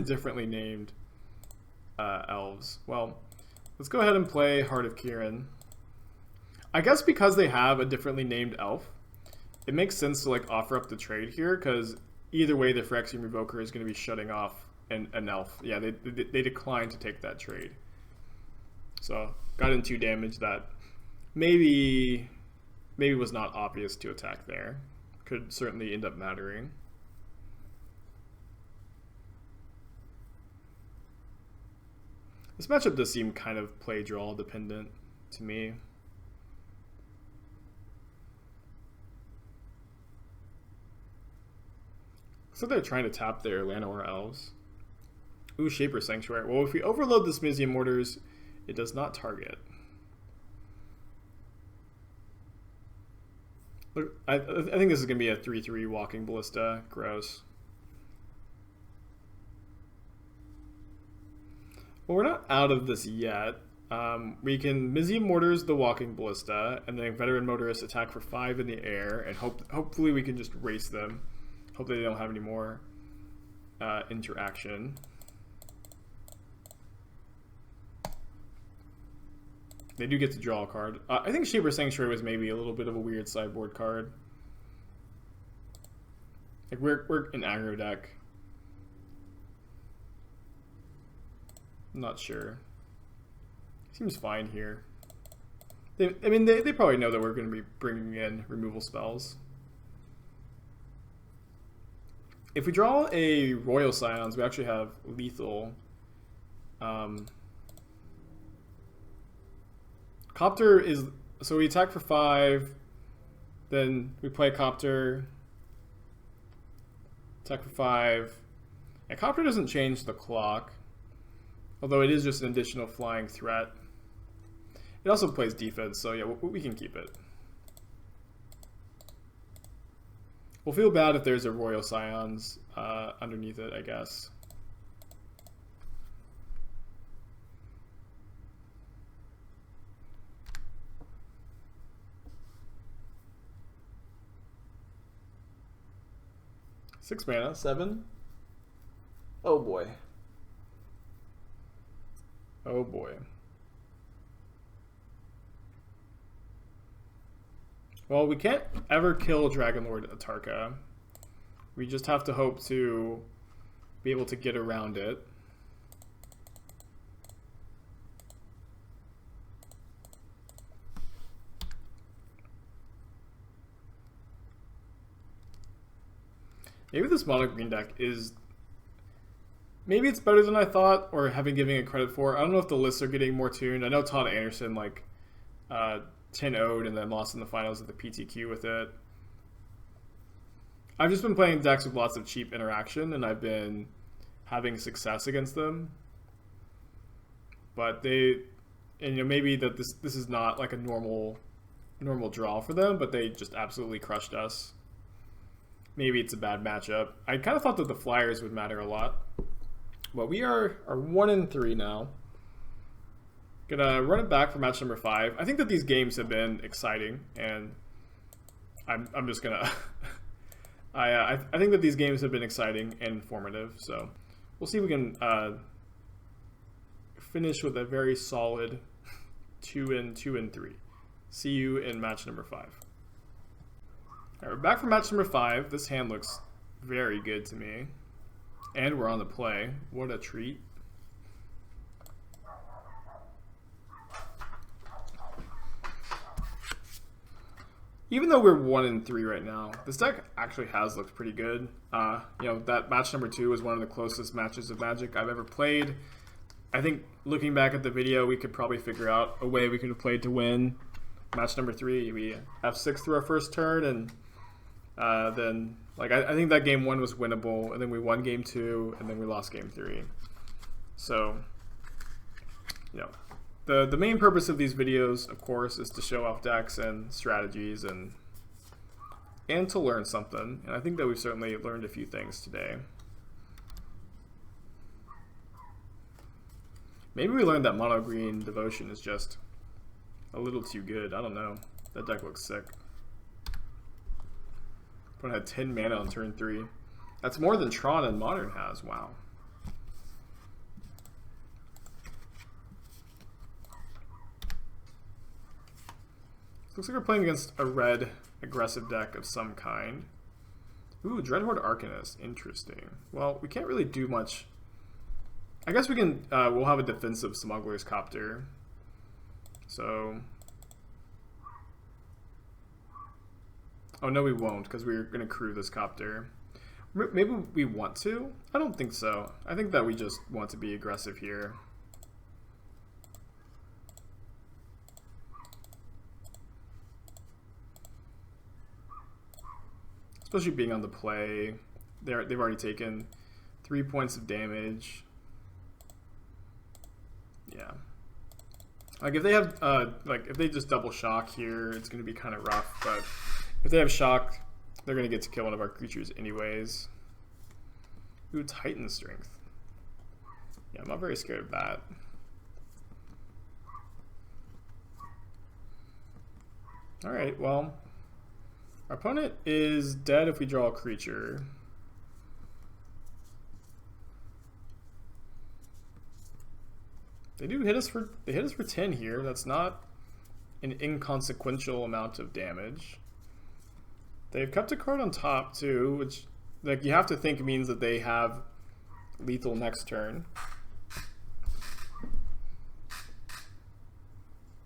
differently named elves. Well, let's go ahead and play Heart of Kirin. I guess because they have a differently named elf, it makes sense to like offer up the trade here, because either way the Phyrexian Revoker is going to be shutting off an elf. Yeah, they declined to take that trade. So got in 2 damage that maybe was not obvious to attack there. Could certainly end up mattering. This matchup does seem kind of play draw dependent to me. So they're trying to tap their Llanowar Elves. Ooh, Shaper Sanctuary. Well, if we overload this Mizzy Mortars, it does not target. Look, I think this is going to be a 3/3 Walking Ballista. Gross. Well, we're not out of this yet. We can Mizzy Mortars the Walking Ballista, and then Veteran Motorist attack for 5 in the air, and hopefully we can just race them. Hopefully they don't have any more interaction. They do get to draw a card. I think Shaper Sanctuary was maybe a little bit of a weird sideboard card. Like we're an aggro deck. I'm not sure. Seems fine here. They probably know that we're going to be bringing in removal spells. If we draw a Royal Scions, we actually have lethal. Copter is... So we attack for 5, then we play Copter, attack for 5. And Copter doesn't change the clock, although it is just an additional flying threat. It also plays defense, so yeah, we can keep it. We'll feel bad if there's a Royal Scions underneath it, I guess. Six mana, 7. Oh boy. Oh boy. Well, we can't ever kill Dragonlord Atarka. We just have to hope to be able to get around it. Maybe this mono green deck is... Maybe it's better than I thought, or having giving it credit for. I don't know if the lists are getting more tuned. I know Todd Anderson, like, 10-0'd and then lost in the finals of the PTQ with it. I've just been playing decks with lots of cheap interaction, and I've been having success against them. But they... And, you know, maybe that this is not, like, a normal draw for them, but they just absolutely crushed us. Maybe it's a bad matchup. I kind of thought that the Flyers would matter a lot. But we are 1-3 now. Gonna run it back for match number 5. I think that these games have been exciting, and I'm just gonna... I think that these games have been exciting and informative, so we'll see if we can finish with a very solid 2-3. See you in match number 5. All right, we're back for match number 5. This hand looks very good to me. And we're on the play. What a treat. Even though we're 1-3 right now, this deck actually has looked pretty good. You know, that match number 2 was one of the closest matches of Magic I've ever played. I think looking back at the video, we could probably figure out a way we could have played to win. Match number 3, we F6 through our first turn, and then, like, I think that game 1 was winnable, and then we won game 2, and then we lost game 3. So, you know, the main purpose of these videos, of course, is to show off decks and strategies and to learn something. And I think that we've certainly learned a few things today. Maybe we learned that mono green devotion is just a little too good. I don't know. That deck looks sick. Opponent had 10 mana on turn 3. That's more than Tron and Modern has. Wow. Looks like we're playing against a red aggressive deck of some kind. Ooh, Dreadhorde Arcanist. Interesting. Well, we can't really do much. I guess we can, we'll have a defensive Smuggler's Copter. So... Oh, no, we won't, because we're going to crew this Copter. Maybe we want to? I don't think so. I think that we just want to be aggressive here. Especially being on the play. They've already taken 3 points of damage. Yeah. Like, if they have, if they just double shock here, it's going to be kind of rough, but... If they have shock, they're going to get to kill one of our creatures anyways. Ooh, Titan Strength. Yeah, I'm not very scared of that. Alright, well, our opponent is dead if we draw a creature. They hit us for 10 here. That's not an inconsequential amount of damage. They've kept a card on top too, which, like, you have to think means that they have lethal next turn.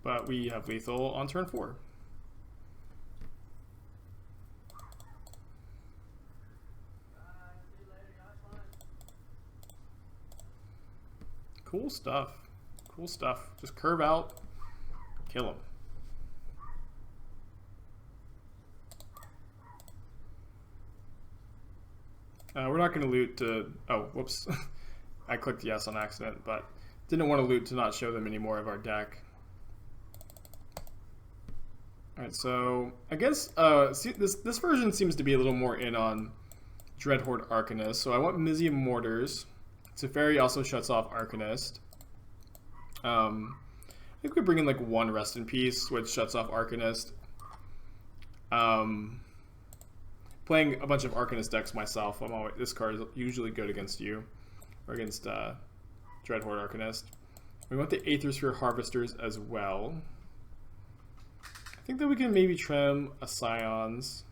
but we have lethal on turn 4. Cool stuff. Cool stuff. Just curve out, kill him. We're not going to loot to... Oh, whoops. I clicked yes on accident, but didn't want to loot to not show them any more of our deck. Alright, so I guess see, this version seems to be a little more in on Dreadhorde Arcanist. So I want Mizium Mortars. Teferi also shuts off Arcanist. I think we bring in like 1 Rest in Peace, which shuts off Arcanist. Playing a bunch of Arcanist decks myself, this card is usually good against you, or against Dreadhorde Arcanist. We want the Aethersphere Harvesters as well. I think that we can maybe trim a Scions,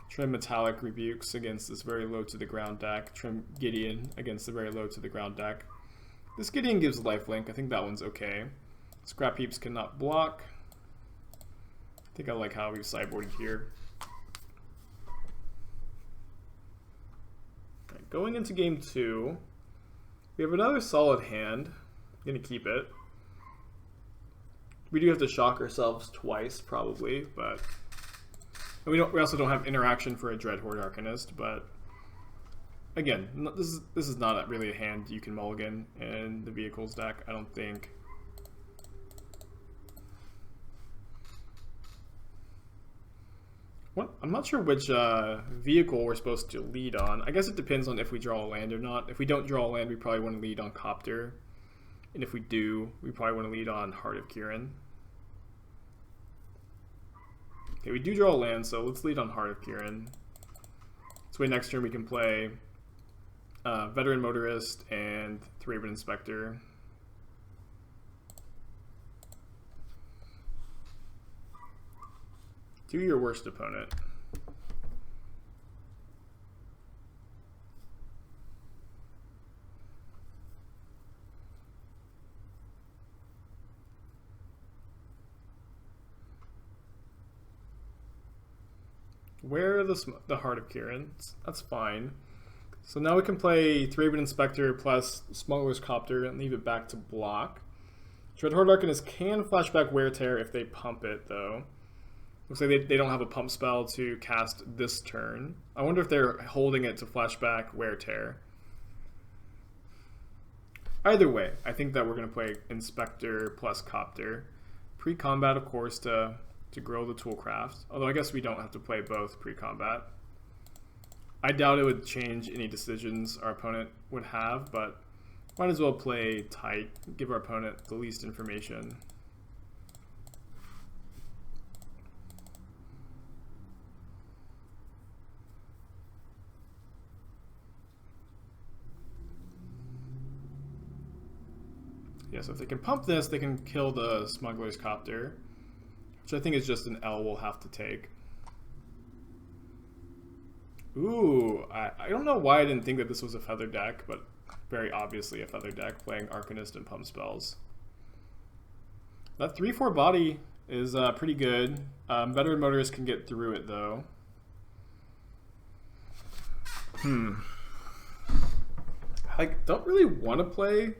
trim Metallic Rebukes against this very low to the ground deck, trim Gideon against the very low to the ground deck. This Gideon gives lifelink, I think that one's okay. Scrap Heaps cannot block. I think I like how we've sideboarded here. Going into game 2, we have another solid hand. I'm going to keep it. We do have to shock ourselves twice, probably, but we also don't have interaction for a Dreadhorde Arcanist. But again, this is not really a hand you can mulligan in the vehicles deck, I don't think. I'm not sure which vehicle we're supposed to lead on. I guess it depends on if we draw a land or not. If we don't draw a land, we probably want to lead on Copter. And if we do, we probably want to lead on Heart of Kiran. Okay, we do draw a land, so let's lead on Heart of Kiran. This way next turn we can play Veteran Motorist and Thraben Inspector. Do your worst opponent. Where are the Heart of Kiran? That's fine. So now we can play Thraben Inspector plus Smuggler's Copter and leave it back to block. Dreadhorde Arcanist can flashback Wear Tear if they pump it, though. Looks like they don't have a pump spell to cast this turn. I wonder if they're holding it to flashback Wear Tear. Either way, I think that we're going to play Inspector plus Copter. Pre-combat, of course, to grow the Toolcraft. Although I guess we don't have to play both pre-combat. I doubt it would change any decisions our opponent would have, but might as well play tight, give our opponent the least information. Yeah, so if they can pump this, they can kill the Smuggler's Copter, which I think is just an L we'll have to take. Ooh, I don't know why I didn't think that this was a feather deck, but very obviously a feather deck playing Arcanist and pump spells. That 3/4 body is pretty good. Veteran Motorist can get through it though. I don't really want to play.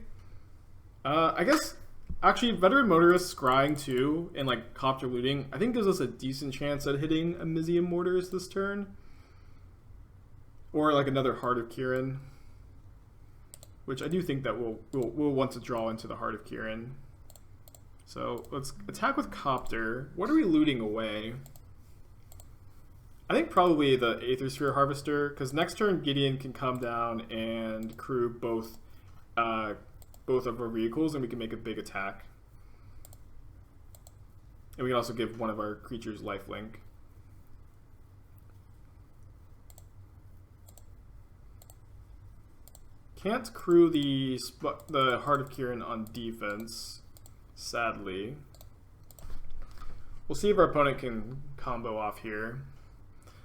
I guess actually Veteran Motorist scrying too and like Copter looting I think gives us a decent chance at hitting a Mizium Mortars this turn. Or like another Heart of Kiran. Which I do think that we'll want to draw into the Heart of Kiran. So let's attack with Copter. What are we looting away? I think probably the Aethersphere Harvester, because next turn Gideon can come down and crew both of our vehicles and we can make a big attack. And we can also give one of our creatures lifelink. Can't crew the Heart of Kiran on defense, sadly. We'll see if our opponent can combo off here.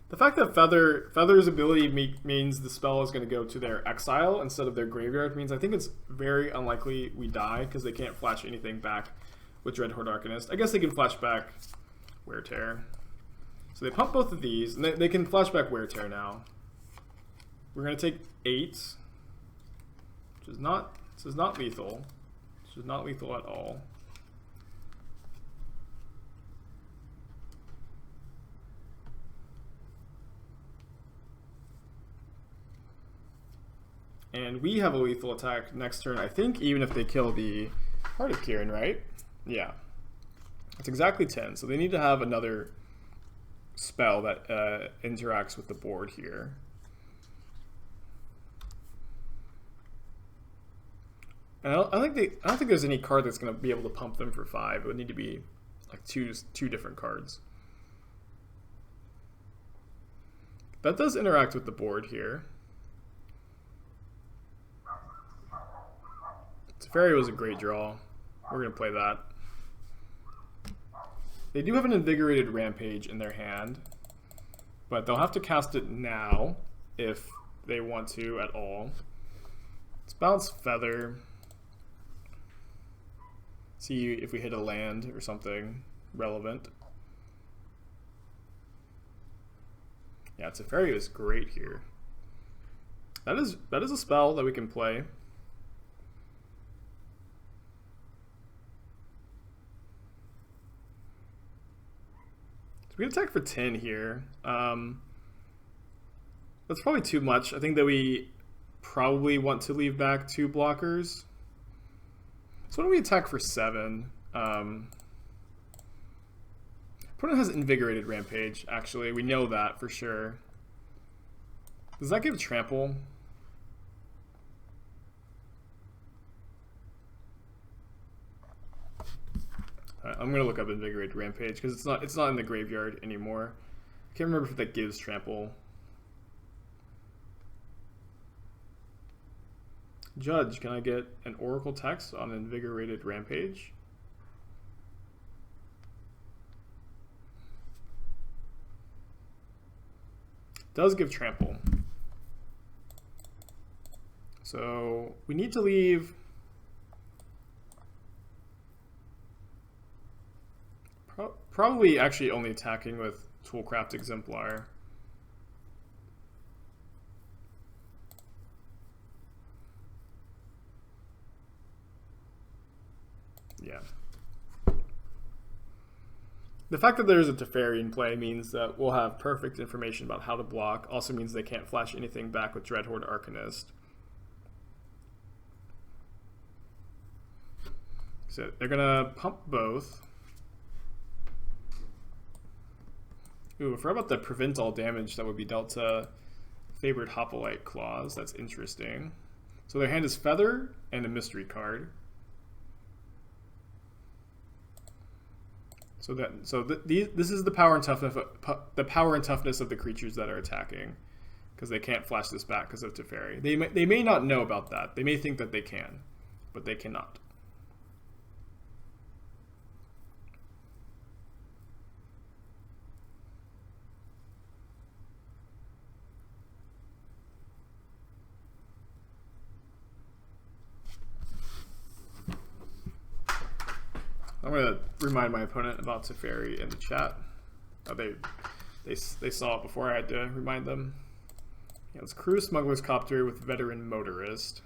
The fact that Feather's ability means the spell is going to go to their exile instead of their graveyard means I think it's very unlikely we die because they can't flash anything back with Dreadhorde Arcanist. I guess they can flashback Wear Tear. So they pump both of these, and they can flashback Wear Tear now. We're going to take 8, which is not, this is not lethal. This is not lethal at all. And we have a lethal attack next turn, I think, even if they kill the Heart of Kirin, right? Yeah. It's exactly 10, so they need to have another spell that interacts with the board here. And I don't think there's any card that's going to be able to pump them for 5. It would need to be like two different cards. That does interact with the board here. Teferi was a great draw. We're going to play that. They do have an Invigorated Rampage in their hand, but they'll have to cast it now if they want to at all. Let's bounce Feather. See if we hit a land or something relevant. Yeah, Teferi is great here. That is a spell that we can play. We can attack for 10 here. That's probably too much. I think that we probably want to leave back 2 blockers. So why don't we attack for 7? Opponent has Invigorated Rampage, actually. We know that for sure. Does that give Trample? I'm gonna look up Invigorated Rampage because it's not in the graveyard anymore. I can't remember if that gives Trample. Judge, can I get an Oracle text on Invigorated Rampage? Does give Trample. So we need to leave probably actually only attacking with Toolcraft Exemplar. Yeah. The fact that there's a Teferi in play means that we'll have perfect information about how to block. Also means they can't flash anything back with Dreadhorde Arcanist. So they're gonna pump both. Ooh, I forgot about the prevent all damage that would be dealt to Favored Hoplite Claws. That's interesting. So their hand is Feather and a mystery card. This is the power and toughness of the creatures that are attacking, because they can't flash this back because of Teferi. They may not know about that. They may think that they can, but they cannot. I'm gonna remind my opponent about Teferi in the chat. Oh, they saw it before I had to remind them. Yeah, let's crew Smuggler's Copter with Veteran Motorist,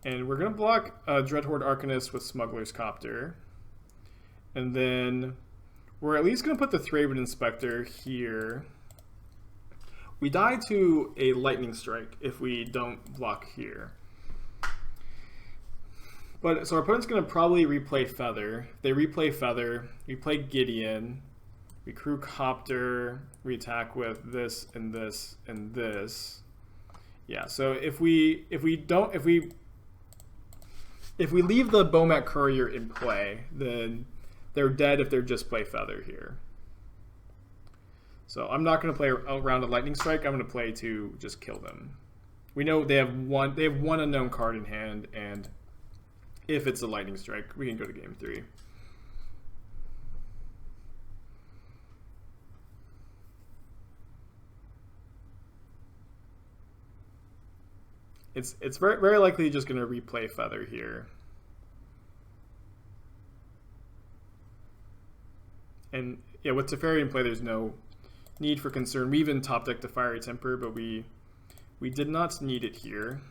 and we're gonna block Dreadhorde Arcanist with Smuggler's Copter, and then we're at least gonna put the Thraben Inspector here. We die to a Lightning Strike if we don't block here. But so our opponent's going to probably replay Feather. If they replay Feather, we play Gideon, we crew Copter, we attack with this and this and this. Yeah, so if we leave the Bomat Courier in play, then they're dead if they just play Feather here. So I'm not going to play around a Lightning Strike. I'm going to play to just kill them. We know they have one unknown card in hand, and if it's a Lightning Strike, we can go to game 3. It's very likely just going to replay Feather here. And yeah, with Teferi in play, there's no need for concern. We even top decked the Fiery Temper, but we did not need it here.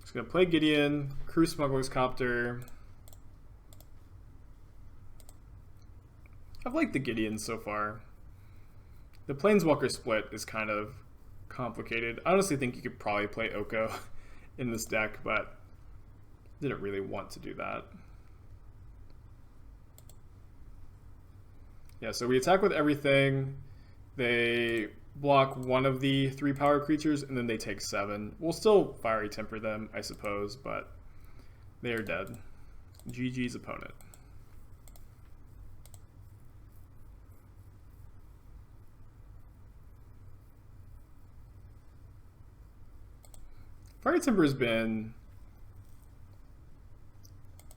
Just gonna play Gideon, Crew Smuggler's Copter. I've liked the Gideon so far. The Planeswalker split is kind of complicated. I honestly think you could probably play Oko in this deck, but didn't really want to do that. Yeah, so we attack with everything. They block one of the 3 power creatures, and then they take 7. We'll still Fiery Temper them, I suppose, but they are dead. GG's opponent. Fiery Temper has been,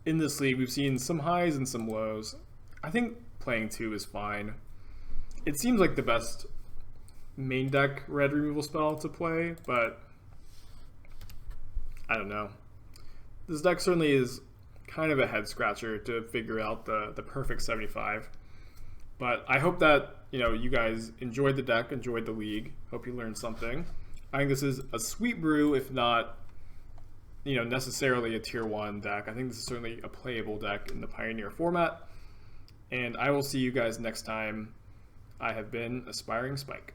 in this league, we've seen some highs and some lows. I think playing 2 is fine. It seems like the best main deck red removal spell to play, but I don't know. This deck certainly is kind of a head scratcher to figure out the perfect 75. But I hope that you guys enjoyed the deck, enjoyed the league. Hope you learned something. I think this is a sweet brew, if not necessarily a tier 1 deck. I think this is certainly a playable deck in the Pioneer format. And I will see you guys next time. I have been Aspiring Spike.